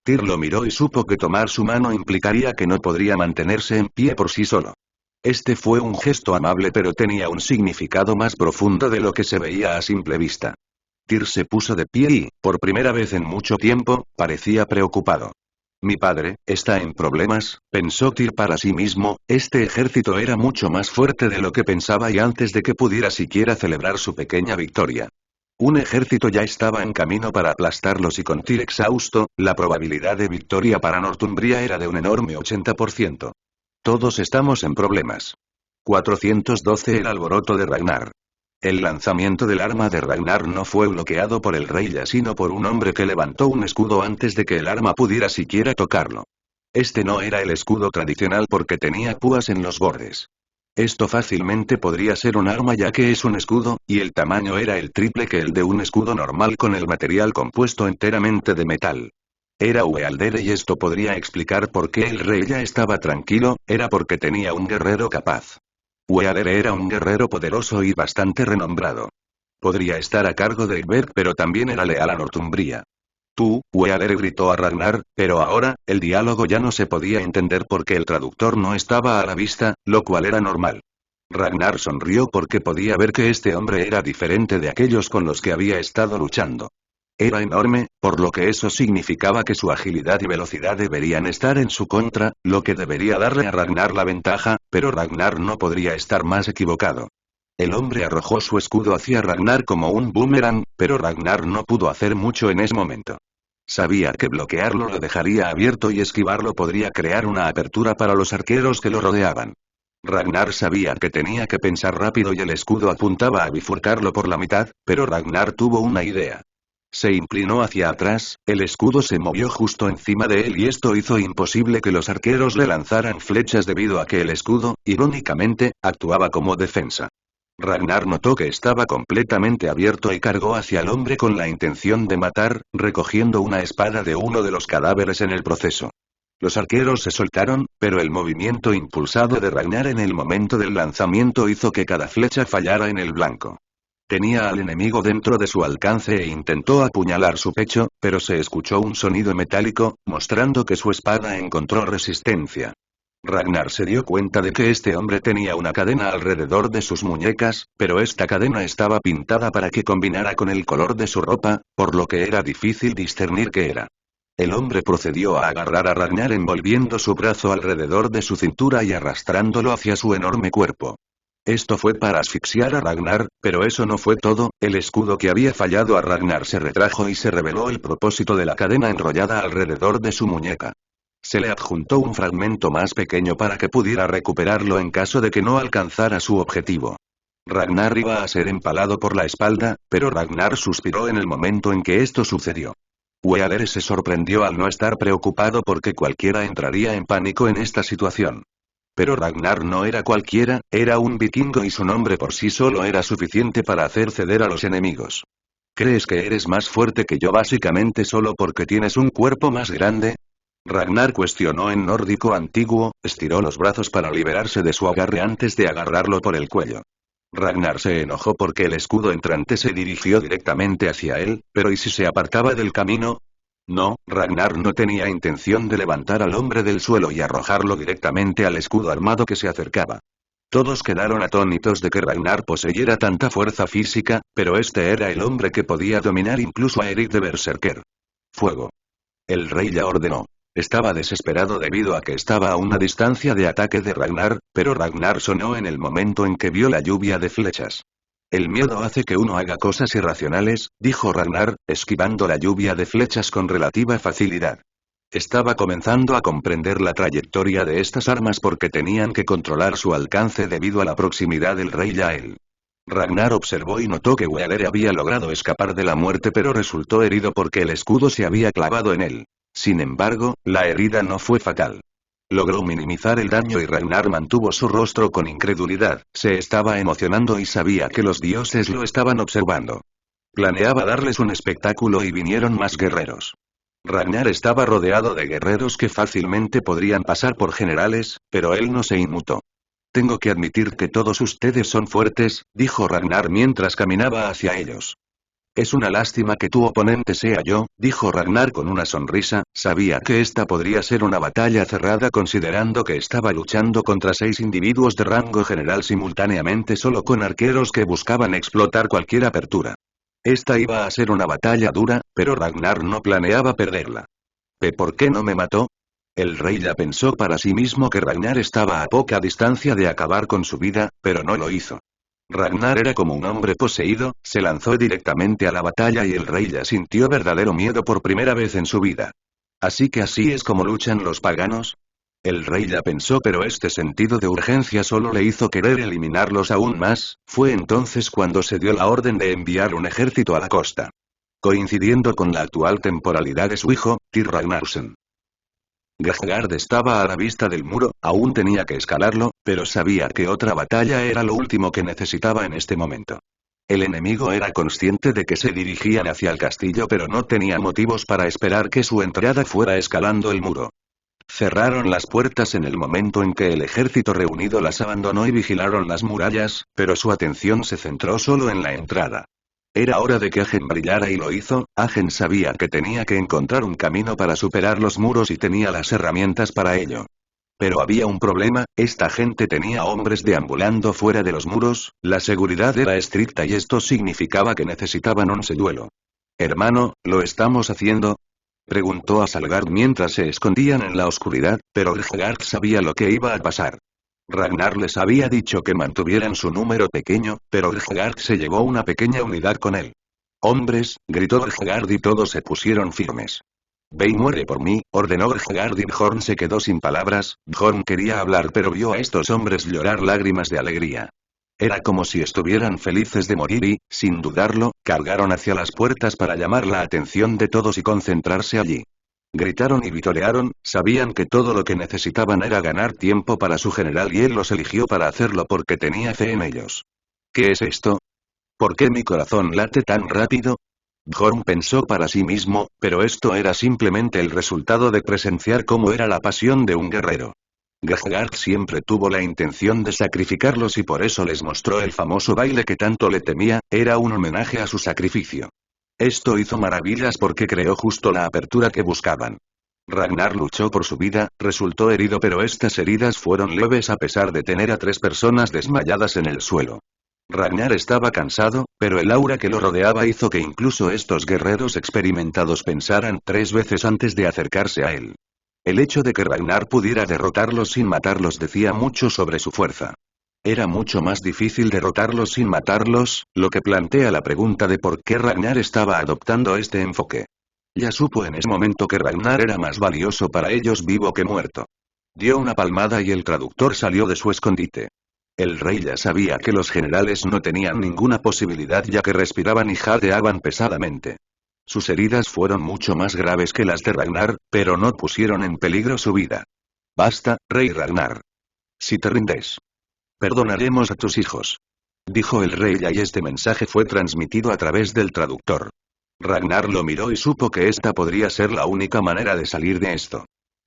Speaker 1: Tyr lo miró y supo que tomar su mano implicaría que no podría mantenerse en pie por sí solo. Este fue un gesto amable pero tenía un significado más profundo de lo que se veía a simple vista. Tyr se puso de pie y, por primera vez en mucho tiempo, parecía preocupado. Mi padre, está en problemas, pensó Tyr para sí mismo, este ejército era mucho más fuerte de lo que pensaba y antes de que pudiera siquiera celebrar su pequeña victoria. Un ejército ya estaba en camino para aplastarlos y con Tyr exhausto, la probabilidad de victoria para Northumbria era de un enorme 80%. Todos estamos en problemas. 412 El alboroto de Ragnar. El lanzamiento del arma de Ragnar no fue bloqueado por el rey ya sino por un hombre que levantó un escudo antes de que el arma pudiera siquiera tocarlo. Este no era el escudo tradicional porque tenía púas en los bordes. Esto fácilmente podría ser un arma ya que es un escudo, y el tamaño era el triple que el de un escudo normal con el material compuesto enteramente de metal. Era Uealdere y esto podría explicar por qué el rey ya estaba tranquilo, era porque tenía un guerrero capaz. Uealdere era un guerrero poderoso y bastante renombrado. Podría estar a cargo de Egbert pero también era leal a Northumbria. Tú, Uealdere gritó a Ragnar, pero ahora, el diálogo ya no se podía entender porque el traductor no estaba a la vista, lo cual era normal. Ragnar sonrió porque podía ver que este hombre era diferente de aquellos con los que había estado luchando. Era enorme, por lo que eso significaba que su agilidad y velocidad deberían estar en su contra, lo que debería darle a Ragnar la ventaja, pero Ragnar no podría estar más equivocado. El hombre arrojó su escudo hacia Ragnar como un boomerang, pero Ragnar no pudo hacer mucho en ese momento. Sabía que bloquearlo lo dejaría abierto y esquivarlo podría crear una apertura para los arqueros que lo rodeaban. Ragnar sabía que tenía que pensar rápido y el escudo apuntaba a bifurcarlo por la mitad, pero Ragnar tuvo una idea. Se inclinó hacia atrás, el escudo se movió justo encima de él y esto hizo imposible que los arqueros le lanzaran flechas debido a que el escudo, irónicamente, actuaba como defensa. Ragnar notó que estaba completamente abierto y cargó hacia el hombre con la intención de matar, recogiendo una espada de uno de los cadáveres en el proceso. Los arqueros se soltaron, pero el movimiento impulsado de Ragnar en el momento del lanzamiento hizo que cada flecha fallara en el blanco. Tenía al enemigo dentro de su alcance e intentó apuñalar su pecho, pero se escuchó un sonido metálico, mostrando que su espada encontró resistencia. Ragnar se dio cuenta de que este hombre tenía una cadena alrededor de sus muñecas, pero esta cadena estaba pintada para que combinara con el color de su ropa, por lo que era difícil discernir qué era. El hombre procedió a agarrar a Ragnar envolviendo su brazo alrededor de su cintura y arrastrándolo hacia su enorme cuerpo. Esto fue para asfixiar a Ragnar, Pero eso no fue todo, el escudo que había fallado a Ragnar se retrajo y se reveló el propósito de la cadena enrollada alrededor de su muñeca. Se le adjuntó un fragmento más pequeño para que pudiera recuperarlo en caso de que no alcanzara su objetivo. Ragnar iba a ser empalado por la espalda, pero Ragnar suspiró en el momento en que esto sucedió. Weaver se sorprendió al no estar preocupado porque cualquiera entraría en pánico en esta situación. Pero Ragnar no era cualquiera, era un vikingo y su nombre por sí solo era suficiente para hacer ceder a los enemigos. ¿Crees que eres más fuerte que yo básicamente solo porque tienes un cuerpo más grande? Ragnar cuestionó en nórdico antiguo, estiró los brazos para liberarse de su agarre antes de agarrarlo por el cuello. Ragnar se enojó porque el escudo entrante se dirigió directamente hacia él, pero ¿y si se apartaba del camino? No, Ragnar no tenía intención de levantar al hombre del suelo y arrojarlo directamente al escudo armado que se acercaba. Todos quedaron atónitos de que Ragnar poseyera tanta fuerza física, pero este era el hombre que podía dominar incluso a Erik de Berserker. Fuego. El rey ya ordenó. Estaba desesperado debido a que estaba a una distancia de ataque de Ragnar, pero Ragnar sonó en el momento en que vio la lluvia de flechas. El miedo hace que uno haga cosas irracionales, dijo Ragnar, esquivando la lluvia de flechas con relativa facilidad. Estaba comenzando a comprender la trayectoria de estas armas porque tenían que controlar su alcance debido a la proximidad del rey Yael. Ragnar observó y notó que Weaver había logrado escapar de la muerte pero resultó herido porque el escudo se había clavado en él. Sin embargo, la herida no fue fatal. Logró minimizar el daño y Ragnar mantuvo su rostro con incredulidad, se estaba emocionando y sabía que los dioses lo estaban observando. Planeaba darles un espectáculo y vinieron más guerreros. Ragnar estaba rodeado de guerreros que fácilmente podrían pasar por generales, pero él no se inmutó. Tengo que admitir que todos ustedes son fuertes, dijo Ragnar mientras caminaba hacia ellos. Es una lástima que tu oponente sea yo, dijo Ragnar con una sonrisa, sabía que esta podría ser una batalla cerrada considerando que estaba luchando contra 6 individuos de rango general simultáneamente solo con arqueros que buscaban explotar cualquier apertura. Esta iba a ser una batalla dura, pero Ragnar no planeaba perderla. ¿Por qué no me mató? El rey ya pensó para sí mismo que Ragnar estaba a poca distancia de acabar con su vida, pero no lo hizo. Ragnar era como un hombre poseído, se lanzó directamente a la batalla y el rey ya sintió verdadero miedo por primera vez en su vida. ¿Así que así es como luchan los paganos? El rey ya pensó pero este sentido de urgencia solo le hizo querer eliminarlos aún más, fue entonces cuando se dio la orden de enviar un ejército a la costa. Coincidiendo con la actual temporalidad de su hijo, Tyr Ragnarson. Grahgard estaba a la vista del muro, aún tenía que escalarlo, pero sabía que otra batalla era lo último que necesitaba en este momento. El enemigo era consciente de que se dirigían hacia el castillo pero no tenía motivos para esperar que su entrada fuera escalando el muro. Cerraron las puertas en el momento en que el ejército reunido las abandonó y vigilaron las murallas, pero su atención se centró solo en la entrada. Era hora de que Agen brillara y lo hizo. Agen sabía que tenía que encontrar un camino para superar los muros y tenía las herramientas para ello. Pero había un problema, esta gente tenía hombres deambulando fuera de los muros, la seguridad era estricta y esto significaba que necesitaban un seduelo. Hermano, ¿lo estamos haciendo? Preguntó a Salgard mientras se escondían en la oscuridad, pero Grahgard sabía lo que iba a pasar. Ragnar les había dicho que mantuvieran su número pequeño, pero Grahgard se llevó una pequeña unidad con él. ¡Hombres!, gritó Grahgard y todos se pusieron firmes. Ve y muere por mí, ordenó Grahgard y Bjorn se quedó sin palabras. Bjorn quería hablar pero vio a estos hombres llorar lágrimas de alegría. Era como si estuvieran felices de morir y, sin dudarlo, cargaron hacia las puertas para llamar la atención de todos y concentrarse allí. Gritaron y vitorearon, sabían que todo lo que necesitaban era ganar tiempo para su general y él los eligió para hacerlo porque tenía fe en ellos. ¿Qué es esto? ¿Por qué mi corazón late tan rápido? Bjorn pensó para sí mismo, pero esto era simplemente el resultado de presenciar cómo era la pasión de un guerrero. Grahgard siempre tuvo la intención de sacrificarlos y por eso les mostró el famoso baile que tanto le temía, era un homenaje a su sacrificio. Esto hizo maravillas porque creó justo la apertura que buscaban. Ragnar luchó por su vida, resultó herido pero estas heridas fueron leves a pesar de tener a 3 personas desmayadas en el suelo. Ragnar estaba cansado, pero el aura que lo rodeaba hizo que incluso estos guerreros experimentados pensaran 3 veces antes de acercarse a él. El hecho de que Ragnar pudiera derrotarlos sin matarlos decía mucho sobre su fuerza. Era mucho más difícil derrotarlos sin matarlos, lo que plantea la pregunta de por qué Ragnar estaba adoptando este enfoque. Ya supo en ese momento que Ragnar era más valioso para ellos vivo que muerto. Dio una palmada y el traductor salió de su escondite. El rey ya sabía que los generales no tenían ninguna posibilidad ya que respiraban y jadeaban pesadamente. Sus heridas fueron mucho más graves que las de Ragnar, pero no pusieron en peligro su vida. Basta, rey Ragnar. Si te rindes, perdonaremos a tus hijos. Dijo el rey y este mensaje fue transmitido a través del traductor. Ragnar lo miró y supo que esta podría ser la única manera de salir de esto.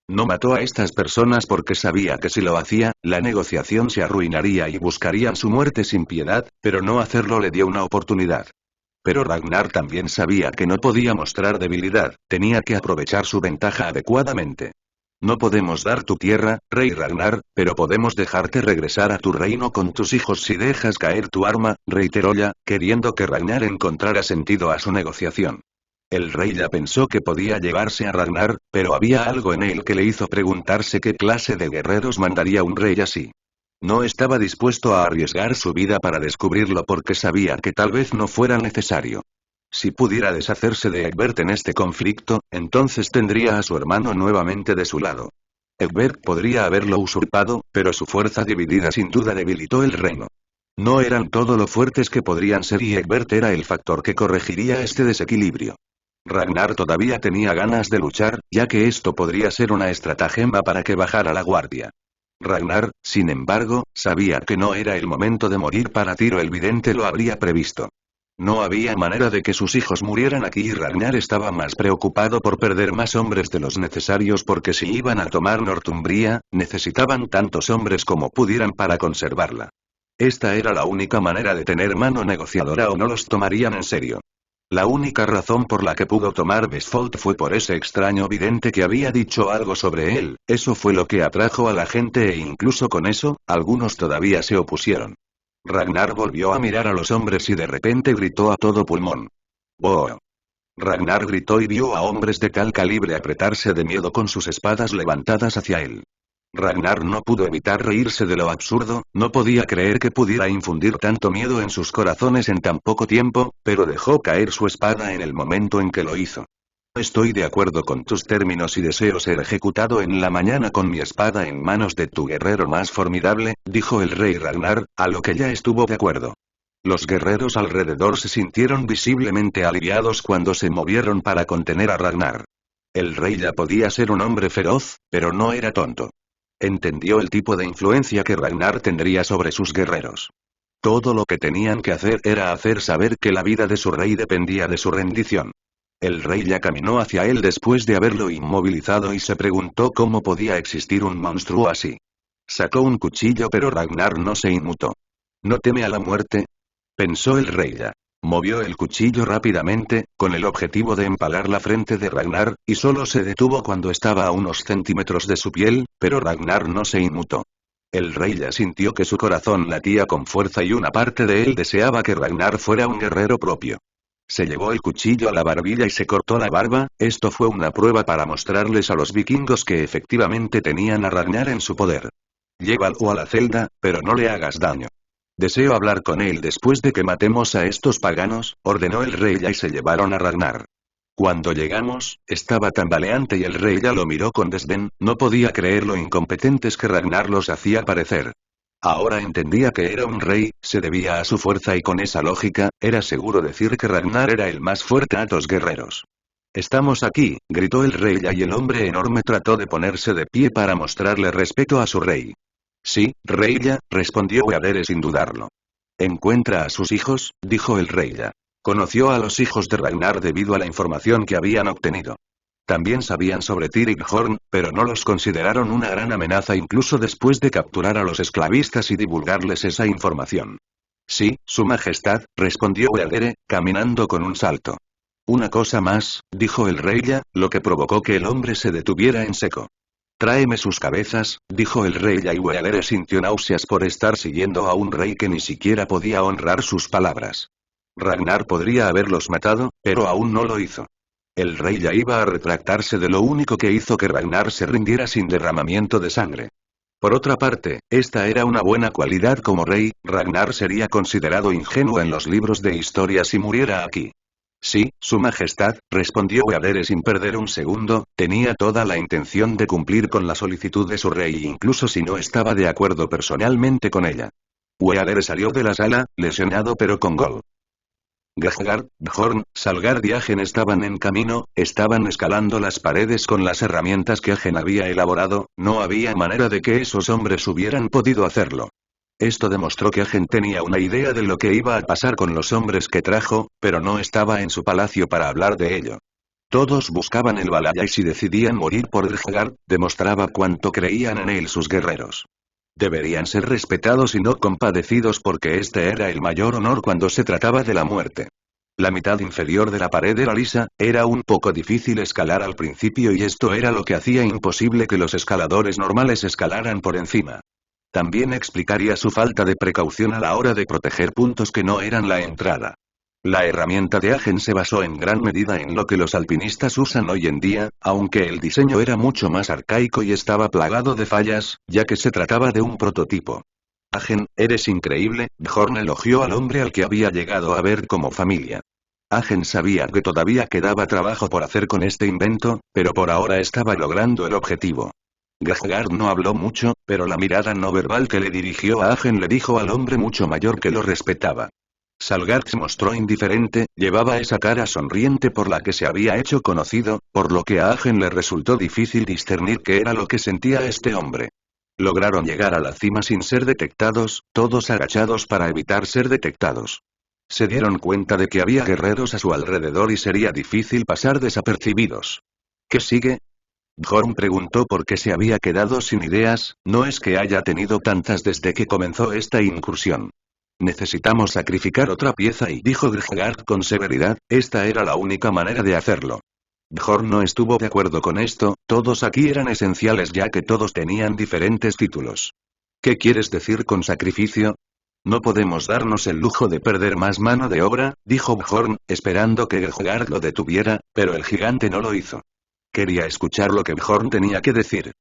Speaker 1: No mató a estas personas porque sabía que si lo hacía, la negociación se arruinaría y buscarían su muerte sin piedad, pero no hacerlo le dio una oportunidad. Pero Ragnar también sabía que no podía mostrar debilidad, tenía que aprovechar su ventaja adecuadamente. No podemos dar tu tierra, rey Ragnar, pero podemos dejarte regresar a tu reino con tus hijos si dejas caer tu arma, reiteró ya, queriendo que Ragnar encontrara sentido a su negociación. El rey ya pensó que podía llevarse a Ragnar, pero había algo en él que le hizo preguntarse qué clase de guerreros mandaría un rey así. No estaba dispuesto a arriesgar su vida para descubrirlo porque sabía que tal vez no fuera necesario. Si pudiera deshacerse de Egbert en este conflicto, entonces tendría a su hermano nuevamente de su lado. Egbert podría haberlo usurpado, pero su fuerza dividida sin duda debilitó el reino. No eran todo lo fuertes que podrían ser y Egbert era el factor que corregiría este desequilibrio. Ragnar todavía tenía ganas de luchar, ya que esto podría ser una estratagema para que bajara la guardia. Ragnar, sin embargo, sabía que no era el momento de morir para Tiro el Vidente lo habría previsto. No había manera de que sus hijos murieran aquí y Ragnar estaba más preocupado por perder más hombres de los necesarios porque si iban a tomar Northumbria, necesitaban tantos hombres como pudieran para conservarla. Esta era la única manera de tener mano negociadora o no los tomarían en serio. La única razón por la que pudo tomar Vestfold fue por ese extraño vidente que había dicho algo sobre él, eso fue lo que atrajo a la gente e incluso con eso, algunos todavía se opusieron. Ragnar volvió a mirar a los hombres y de repente gritó a todo pulmón. ¡Boo! Ragnar gritó y vio a hombres de tal calibre apretarse de miedo con sus espadas levantadas hacia él. Ragnar no pudo evitar reírse de lo absurdo, no podía creer que pudiera infundir tanto miedo en sus corazones en tan poco tiempo, pero dejó caer su espada en el momento en que lo hizo. Estoy de acuerdo con tus términos y deseo ser ejecutado en la mañana con mi espada en manos de tu guerrero más formidable, dijo el rey Ragnar, a lo que ya estuvo de acuerdo. Los guerreros alrededor se sintieron visiblemente aliviados cuando se movieron para contener a Ragnar. El rey ya podía ser un hombre feroz, pero no era tonto. Entendió el tipo de influencia que Ragnar tendría sobre sus guerreros. Todo lo que tenían que hacer era hacer saber que la vida de su rey dependía de su rendición. El rey ya caminó hacia él después de haberlo inmovilizado y se preguntó cómo podía existir un monstruo así. Sacó un cuchillo pero Ragnar no se inmutó. ¿No teme a la muerte?, pensó el rey ya. Movió el cuchillo rápidamente, con el objetivo de empalar la frente de Ragnar, y solo se detuvo cuando estaba a unos centímetros de su piel, pero Ragnar no se inmutó. El rey ya sintió que su corazón latía con fuerza y una parte de él deseaba que Ragnar fuera un guerrero propio. Se llevó el cuchillo a la barbilla y se cortó la barba, esto fue una prueba para mostrarles a los vikingos que efectivamente tenían a Ragnar en su poder. Llévalo a la celda, pero no le hagas daño. Deseo hablar con él después de que matemos a estos paganos, ordenó el rey ya y se llevaron a Ragnar. Cuando llegamos, estaba tambaleante y el rey ya lo miró con desdén, no podía creer lo incompetentes que Ragnar los hacía parecer. Ahora entendía que era un rey, se debía a su fuerza y con esa lógica, era seguro decir que Ragnar era el más fuerte de los guerreros. Estamos aquí, gritó el rey ya y el hombre enorme trató de ponerse de pie para mostrarle respeto a su rey. Sí, rey ya, respondió Eadere sin dudarlo. Encuentra a sus hijos, dijo el rey ya. Conoció a los hijos de Ragnar debido a la información que habían obtenido. También sabían sobre Horn, pero no los consideraron una gran amenaza incluso después de capturar a los esclavistas y divulgarles esa información. Sí, su majestad, respondió Eadere, caminando con un salto. Una cosa más, dijo el rey ya, lo que provocó que el hombre se detuviera en seco. Tráeme sus cabezas, dijo el rey y Eadere sintió náuseas por estar siguiendo a un rey que ni siquiera podía honrar sus palabras. Ragnar podría haberlos matado, pero aún no lo hizo. El rey ya iba a retractarse de lo único que hizo que Ragnar se rindiera sin derramamiento de sangre. Por otra parte, esta era una buena cualidad como rey. Ragnar sería considerado ingenuo en los libros de historia si muriera aquí. Sí, su majestad, respondió Weadere sin perder un segundo, tenía toda la intención de cumplir con la solicitud de su rey incluso si no estaba de acuerdo personalmente con ella. Weadere salió de la sala, lesionado pero con gol. Gahgard, Bjorn, Salgard y Agen estaban en camino, estaban escalando las paredes con las herramientas que Agen había elaborado, no había manera de que esos hombres hubieran podido hacerlo. Esto demostró que Agen tenía una idea de lo que iba a pasar con los hombres que trajo, pero no estaba en su palacio para hablar de ello. Todos buscaban el Valhalla y si decidían morir por Gahgard, demostraba cuánto creían en él sus guerreros. Deberían ser respetados y no compadecidos porque este era el mayor honor cuando se trataba de la muerte. La mitad inferior de la pared era lisa, era un poco difícil escalar al principio y esto era lo que hacía imposible que los escaladores normales escalaran por encima. También explicaría su falta de precaución a la hora de proteger puntos que no eran la entrada. La herramienta de Agen se basó en gran medida en lo que los alpinistas usan hoy en día, aunque el diseño era mucho más arcaico y estaba plagado de fallas, ya que se trataba de un prototipo. Agen, eres increíble, Bjorn elogió al hombre al que había llegado a ver como familia. Agen sabía que todavía quedaba trabajo por hacer con este invento, pero por ahora estaba logrando el objetivo. Gahgard no habló mucho, pero la mirada no verbal que le dirigió a Agen le dijo al hombre mucho mayor que lo respetaba. Salgard se mostró indiferente, llevaba esa cara sonriente por la que se había hecho conocido, por lo que a Agen le resultó difícil discernir qué era lo que sentía este hombre. Lograron llegar a la cima sin ser detectados, todos agachados para evitar ser detectados. Se dieron cuenta de que había guerreros a su alrededor y sería difícil pasar desapercibidos. ¿Qué sigue? Bjorn preguntó por qué se había quedado sin ideas, no es que haya tenido tantas desde que comenzó esta incursión. Necesitamos sacrificar otra pieza y dijo Gahgard con severidad, esta era la única manera de hacerlo. Bjorn no estuvo de acuerdo con esto, todos aquí eran esenciales ya que todos tenían diferentes títulos. ¿Qué quieres decir con sacrificio? No podemos darnos el lujo de perder más mano de obra, dijo Bjorn, esperando que Gahgard lo detuviera, pero el gigante no lo hizo. Quería escuchar lo que Bjorn tenía que decir.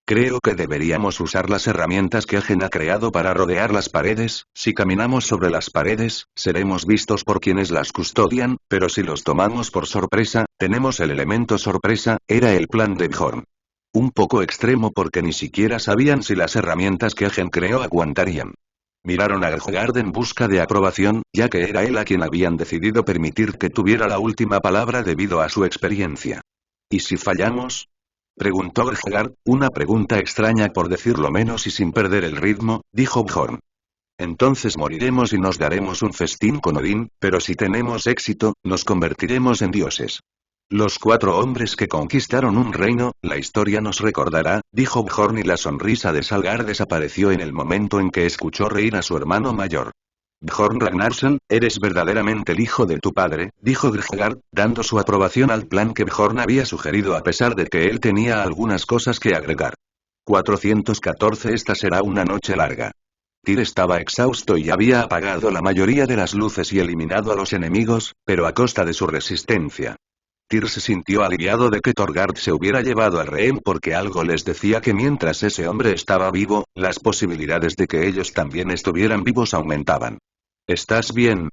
Speaker 1: Creo que deberíamos usar las herramientas que Agen ha creado para rodear las paredes. Si caminamos sobre las paredes, seremos vistos por quienes las custodian, pero si los tomamos por sorpresa, tenemos el elemento sorpresa, era el plan de Bjorn. Un poco extremo porque ni siquiera sabían si las herramientas que Agen creó aguantarían. Miraron a Gahgard en busca de aprobación, ya que era él a quien habían decidido permitir que tuviera la última palabra debido a su experiencia. ¿Y si fallamos? Preguntó Gahgard, una pregunta extraña por decirlo menos y sin perder el ritmo, dijo Bjorn. Entonces moriremos y nos daremos un festín con Odín, pero si tenemos éxito, nos convertiremos en dioses. Los 4 hombres que conquistaron un reino, la historia nos recordará, dijo Bjorn y la sonrisa de Salgard desapareció en el momento en que escuchó reír a su hermano mayor. Bjorn Ragnarsson, eres verdaderamente el hijo de tu padre, dijo Gahgard, dando su aprobación al plan que Bjorn había sugerido a pesar de que él tenía algunas cosas que agregar. 414 Esta será una noche larga. Tyr estaba exhausto y había apagado la mayoría de las luces y eliminado a los enemigos, pero a costa de su resistencia. Tyr se sintió aliviado de que Thorgard se hubiera llevado al rehén porque algo les decía que mientras ese hombre estaba vivo, las posibilidades de que ellos también estuvieran vivos aumentaban. ¿Estás bien?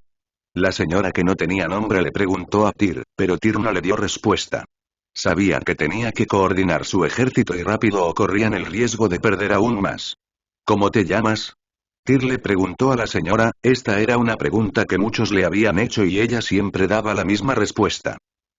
Speaker 1: La señora que no tenía nombre le preguntó a Tyr, pero Tyr no le dio respuesta. Sabía que tenía que coordinar su ejército y rápido o corrían el riesgo de perder aún más. ¿Cómo te llamas? Tyr le preguntó a la señora, esta era una pregunta que muchos le habían hecho y ella siempre daba la misma respuesta.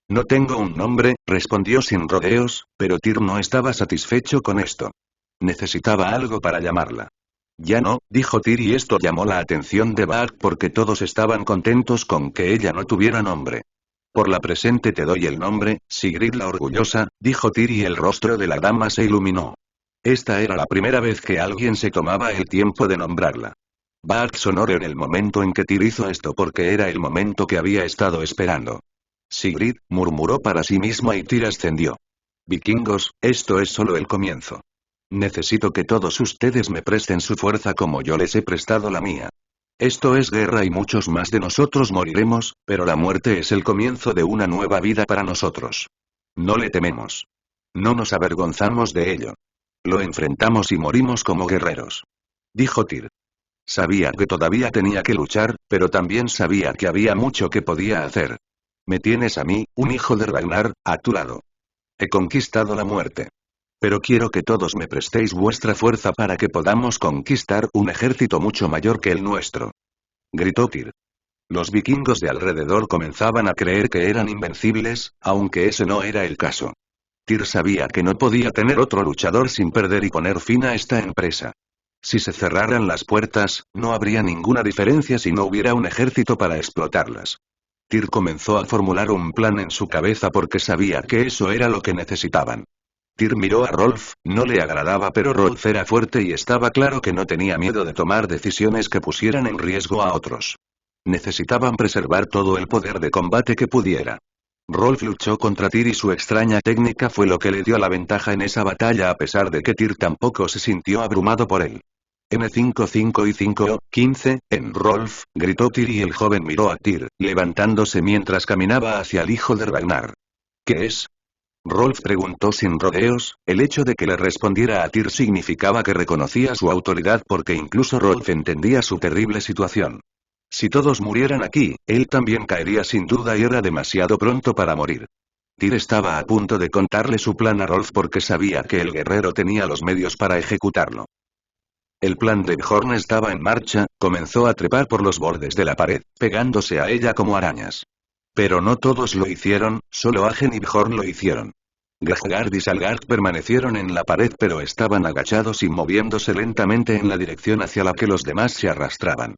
Speaker 1: No tengo un nombre, respondió sin rodeos, pero Tyr no estaba satisfecho con esto. Necesitaba algo para llamarla. Ya no, dijo Tyr y esto llamó la atención de Bart porque todos estaban contentos con que ella no tuviera nombre. Por la presente te doy el nombre, Sigrid la Orgullosa, dijo Tyr y el rostro de la dama se iluminó. Esta era la primera vez que alguien se tomaba el tiempo de nombrarla. Bart sonó en el momento en que Tyr hizo esto porque era el momento que había estado esperando. Sigrid, murmuró para sí misma y Tyr ascendió. Vikingos, esto es solo el comienzo. Necesito que todos ustedes me presten su fuerza como yo les he prestado la mía. Esto es guerra y muchos más de nosotros moriremos, pero la muerte es el comienzo de una nueva vida para nosotros. No le tememos. No nos avergonzamos de ello. Lo enfrentamos y morimos como guerreros. Dijo Tyr. Sabía que todavía tenía que luchar, pero también sabía que había mucho que podía hacer. Me tienes a mí, un hijo de Ragnar, a tu lado. He conquistado la muerte. Pero quiero que todos me prestéis vuestra fuerza para que podamos conquistar un ejército mucho mayor que el nuestro. Gritó Tyr. Los vikingos de alrededor comenzaban a creer que eran invencibles, aunque ese no era el caso. Tyr sabía que no podía tener otro luchador sin perder y poner fin a esta empresa. Si se cerraran las puertas, no habría ninguna diferencia si no hubiera un ejército para explotarlas. Tyr comenzó a formular un plan en su cabeza porque sabía que eso era lo que necesitaban. Tyr miró a Rolf, no le agradaba pero Rolf era fuerte y estaba claro que no tenía miedo de tomar decisiones que pusieran en riesgo a otros. Necesitaban preservar todo el poder de combate que pudiera. Rolf luchó contra Tyr y su extraña técnica fue lo que le dio la ventaja en esa batalla a pesar de que Tyr tampoco se sintió abrumado por él. N5 5 y 5, 15, en Rolf, gritó Tyr y el joven miró a Tyr, levantándose mientras caminaba hacia el hijo de Ragnar. ¿Qué es? Rolf preguntó sin rodeos, el hecho de que le respondiera a Tyr significaba que reconocía su autoridad porque incluso Rolf entendía su terrible situación. Si todos murieran aquí, él también caería sin duda y era demasiado pronto para morir. Tyr estaba a punto de contarle su plan a Rolf porque sabía que el guerrero tenía los medios para ejecutarlo. El plan de Bjorn estaba en marcha, comenzó a trepar por los bordes de la pared, pegándose a ella como arañas. Pero no todos lo hicieron, solo Agen y Bjorn lo hicieron. Grahgard y Salgard permanecieron en la pared pero estaban agachados y moviéndose lentamente en la dirección hacia la que los demás se arrastraban.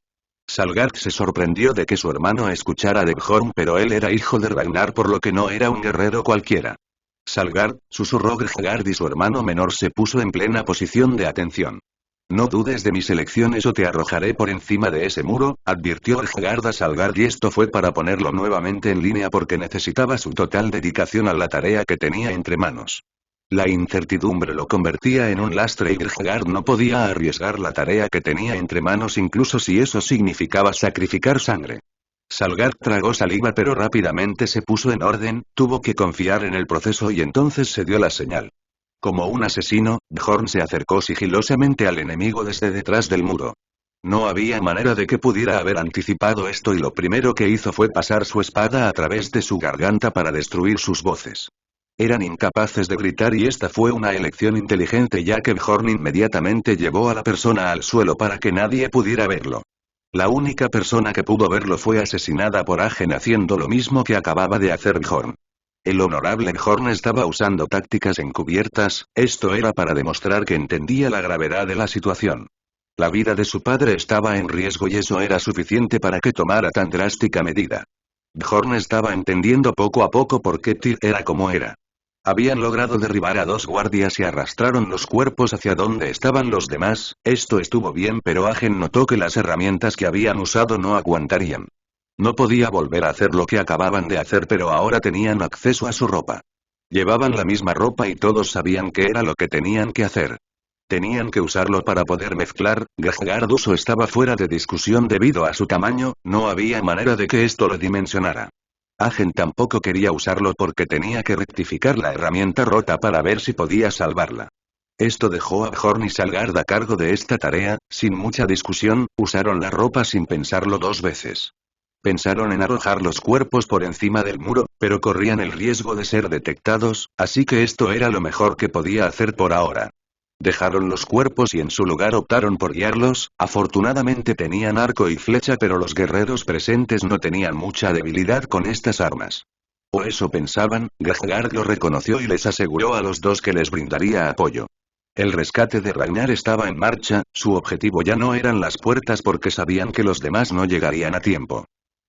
Speaker 1: Salgard se sorprendió de que su hermano escuchara de Bjorn pero él era hijo de Ragnar por lo que no era un guerrero cualquiera. Salgard, susurró Grahgard y su hermano menor se puso en plena posición de atención. No dudes de mis elecciones o te arrojaré por encima de ese muro, advirtió Grahgard a Salgard y esto fue para ponerlo nuevamente en línea porque necesitaba su total dedicación a la tarea que tenía entre manos. La incertidumbre lo convertía en un lastre y Grahgard no podía arriesgar la tarea que tenía entre manos incluso si eso significaba sacrificar sangre. Salgard tragó saliva pero rápidamente se puso en orden, tuvo que confiar en el proceso y entonces se dio la señal. Como un asesino, Bjorn se acercó sigilosamente al enemigo desde detrás del muro. No había manera de que pudiera haber anticipado esto y lo primero que hizo fue pasar su espada a través de su garganta para destruir sus voces. Eran incapaces de gritar y esta fue una elección inteligente ya que Bjorn inmediatamente llevó a la persona al suelo para que nadie pudiera verlo. La única persona que pudo verlo fue asesinada por Agen haciendo lo mismo que acababa de hacer Bjorn. El honorable Bjorn estaba usando tácticas encubiertas, esto era para demostrar que entendía la gravedad de la situación. La vida de su padre estaba en riesgo y eso era suficiente para que tomara tan drástica medida. Bjorn estaba entendiendo poco a poco por qué Tyr era como era. Habían logrado derribar a 2 guardias y arrastraron los cuerpos hacia donde estaban los demás, esto estuvo bien pero Agen notó que las herramientas que habían usado no aguantarían. No podía volver a hacer lo que acababan de hacer pero ahora tenían acceso a su ropa. Llevaban la misma ropa y todos sabían qué era lo que tenían que hacer. Tenían que usarlo para poder mezclar, Grahgard uso estaba fuera de discusión debido a su tamaño, no había manera de que esto lo dimensionara. Agen tampoco quería usarlo porque tenía que rectificar la herramienta rota para ver si podía salvarla. Esto dejó a Bjorn y Salgard a cargo de esta tarea, sin mucha discusión, usaron la ropa sin pensarlo 2 veces. Pensaron en arrojar los cuerpos por encima del muro, pero corrían el riesgo de ser detectados, así que esto era lo mejor que podía hacer por ahora. Dejaron los cuerpos y en su lugar optaron por guiarlos, afortunadamente tenían arco y flecha pero los guerreros presentes no tenían mucha debilidad con estas armas. O eso pensaban, Grahgard lo reconoció y les aseguró a los 2 que les brindaría apoyo. El rescate de Ragnar estaba en marcha, su objetivo ya no eran las puertas porque sabían que los demás no llegarían a tiempo.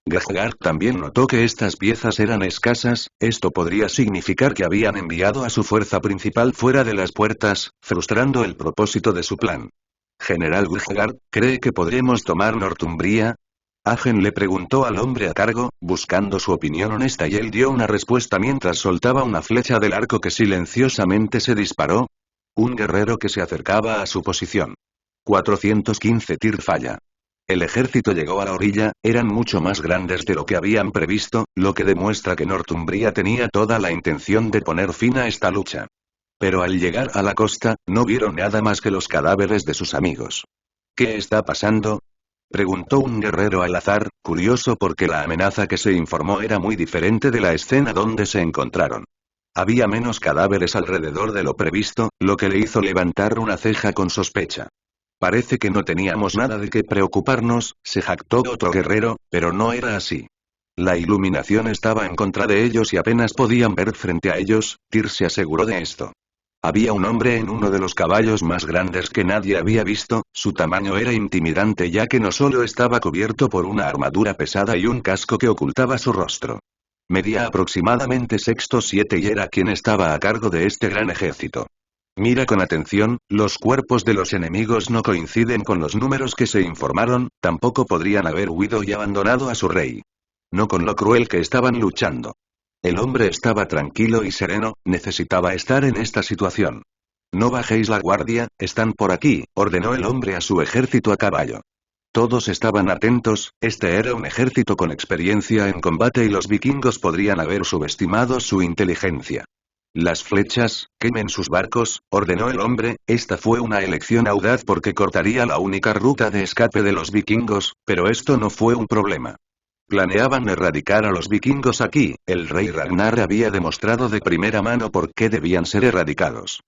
Speaker 1: Grahgard también notó que estas piezas eran escasas, esto podría significar que habían enviado a su fuerza principal fuera de las puertas, frustrando el propósito de su plan. General Grahgard, ¿cree que podremos tomar Northumbria? Agen le preguntó al hombre a cargo, buscando su opinión honesta y él dio una respuesta mientras soltaba una flecha del arco que silenciosamente se disparó. Un guerrero que se acercaba a su posición. 415 Tyr falla. El ejército llegó a la orilla, eran mucho más grandes de lo que habían previsto, lo que demuestra que Northumbria tenía toda la intención de poner fin a esta lucha. Pero al llegar a la costa, no vieron nada más que los cadáveres de sus amigos. ¿Qué está pasando? Preguntó un guerrero al azar, curioso porque la amenaza que se informó era muy diferente de la escena donde se encontraron. Había menos cadáveres alrededor de lo previsto, lo que le hizo levantar una ceja con sospecha. Parece que no teníamos nada de qué preocuparnos, se jactó otro guerrero, pero no era así. La iluminación estaba en contra de ellos y apenas podían ver frente a ellos, Tyr se aseguró de esto. Había un hombre en uno de los caballos más grandes que nadie había visto, su tamaño era intimidante ya que no solo estaba cubierto por una armadura pesada y un casco que ocultaba su rostro. Medía aproximadamente sexto 7 y era quien estaba a cargo de este gran ejército. Mira con atención, los cuerpos de los enemigos no coinciden con los números que se informaron, tampoco podrían haber huido y abandonado a su rey. No con lo cruel que estaban luchando. El hombre estaba tranquilo y sereno, necesitaba estar en esta situación. No bajéis la guardia, están por aquí, ordenó el hombre a su ejército a caballo. Todos estaban atentos, este era un ejército con experiencia en combate y los vikingos podrían haber subestimado su inteligencia. Las flechas, quemen sus barcos, ordenó el hombre, esta fue una elección audaz porque cortaría la única ruta de escape de los vikingos, pero esto no fue un problema. Planeaban erradicar a los vikingos aquí, el rey Ragnar había demostrado de primera mano por qué debían ser erradicados.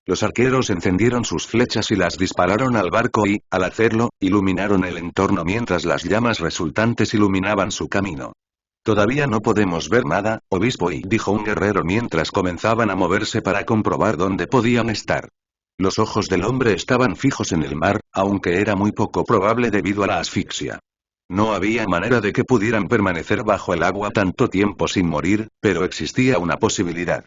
Speaker 1: Los arqueros encendieron sus flechas y las dispararon al barco y, al hacerlo, iluminaron el entorno mientras las llamas resultantes iluminaban su camino. Todavía no podemos ver nada, obispo, dijo un guerrero mientras comenzaban a moverse para comprobar dónde podían estar. Los ojos del hombre estaban fijos en el mar, aunque era muy poco probable debido a la asfixia. No había manera de que pudieran permanecer bajo el agua tanto tiempo sin morir, pero existía una posibilidad.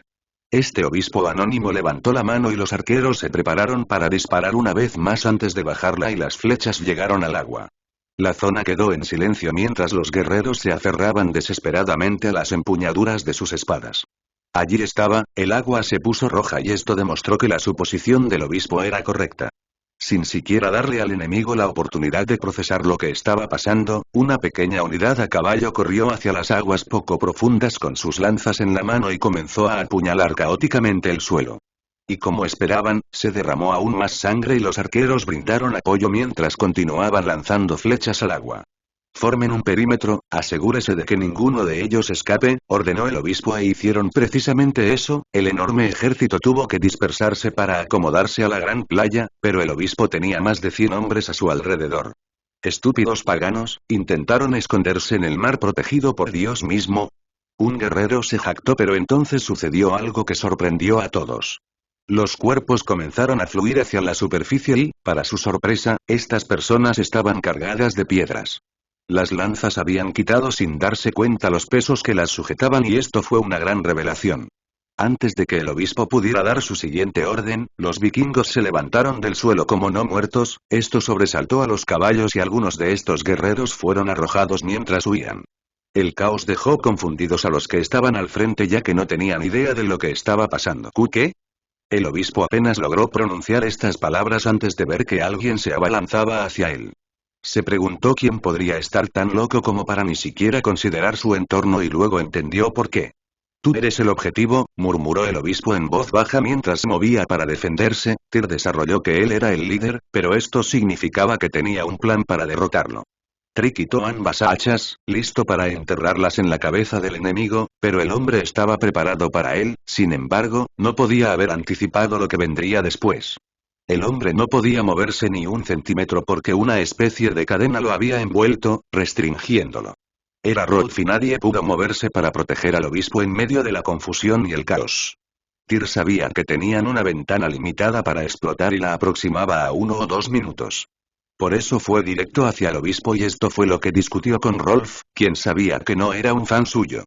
Speaker 1: Este obispo anónimo levantó la mano y los arqueros se prepararon para disparar una vez más antes de bajarla y las flechas llegaron al agua. La zona quedó en silencio mientras los guerreros se aferraban desesperadamente a las empuñaduras de sus espadas. Allí estaba, el agua se puso roja y esto demostró que la suposición del obispo era correcta. Sin siquiera darle al enemigo la oportunidad de procesar lo que estaba pasando, una pequeña unidad a caballo corrió hacia las aguas poco profundas con sus lanzas en la mano y comenzó a apuñalar caóticamente el suelo. Y como esperaban, se derramó aún más sangre y los arqueros brindaron apoyo mientras continuaban lanzando flechas al agua. Formen un perímetro, asegúrese de que ninguno de ellos escape, ordenó el obispo e hicieron precisamente eso, el enorme ejército tuvo que dispersarse para acomodarse a la gran playa, pero el obispo tenía más de 100 hombres a su alrededor. Estúpidos paganos, intentaron esconderse en el mar protegido por Dios mismo. Un guerrero se jactó pero entonces sucedió algo que sorprendió a todos. Los cuerpos comenzaron a fluir hacia la superficie y, para su sorpresa, estas personas estaban cargadas de piedras. Las lanzas habían quitado sin darse cuenta los pesos que las sujetaban y esto fue una gran revelación. Antes de que el obispo pudiera dar su siguiente orden, los vikingos se levantaron del suelo como no muertos, esto sobresaltó a los caballos y algunos de estos guerreros fueron arrojados mientras huían. El caos dejó confundidos a los que estaban al frente ya que no tenían idea de lo que estaba pasando. ¿Qué? El obispo apenas logró pronunciar estas palabras antes de ver que alguien se abalanzaba hacia él. Se preguntó quién podría estar tan loco como para ni siquiera considerar su entorno y luego entendió por qué. Tú eres el objetivo, murmuró el obispo en voz baja mientras se movía para defenderse. Tyr desarrolló que él era el líder, pero esto significaba que tenía un plan para derrotarlo. Tyr quitó ambas hachas, listo para enterrarlas en la cabeza del enemigo, pero el hombre estaba preparado para él, sin embargo, no podía haber anticipado lo que vendría después. El hombre no podía moverse ni un centímetro porque una especie de cadena lo había envuelto, restringiéndolo. Era Rolf y nadie pudo moverse para proteger al obispo en medio de la confusión y el caos. Tyr sabía que tenían una ventana limitada para explotar y la aproximaba a 1 o 2 minutos. Por eso fue directo hacia el obispo y esto fue lo que discutió con Rolf, quien sabía que no era un fan suyo.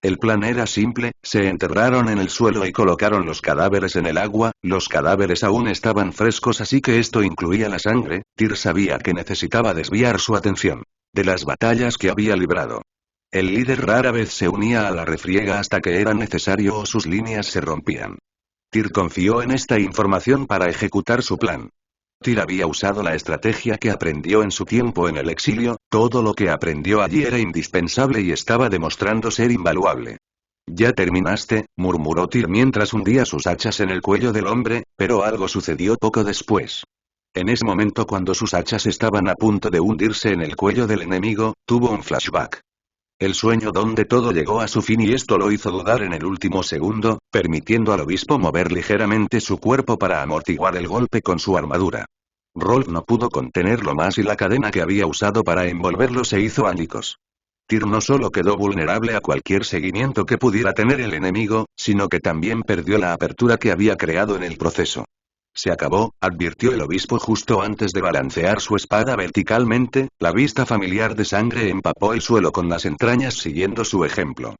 Speaker 1: El plan era simple, se enterraron en el suelo y colocaron los cadáveres en el agua, los cadáveres aún estaban frescos así que esto incluía la sangre. Tyr sabía que necesitaba desviar su atención de las batallas que había librado. El líder rara vez se unía a la refriega hasta que era necesario o sus líneas se rompían. Tyr confió en esta información para ejecutar su plan. Tyr había usado la estrategia que aprendió en su tiempo en el exilio, todo lo que aprendió allí era indispensable y estaba demostrando ser invaluable. Ya terminaste, murmuró Tyr mientras hundía sus hachas en el cuello del hombre, pero algo sucedió poco después. En ese momento cuando sus hachas estaban a punto de hundirse en el cuello del enemigo, tuvo un flashback. El sueño donde todo llegó a su fin y esto lo hizo dudar en el último segundo, permitiendo al obispo mover ligeramente su cuerpo para amortiguar el golpe con su armadura. Rolf no pudo contenerlo más y la cadena que había usado para envolverlo se hizo añicos. Tyr no solo quedó vulnerable a cualquier seguimiento que pudiera tener el enemigo, sino que también perdió la apertura que había creado en el proceso. Se acabó, advirtió el obispo justo antes de balancear su espada verticalmente, la vista familiar de sangre empapó el suelo con las entrañas siguiendo su ejemplo.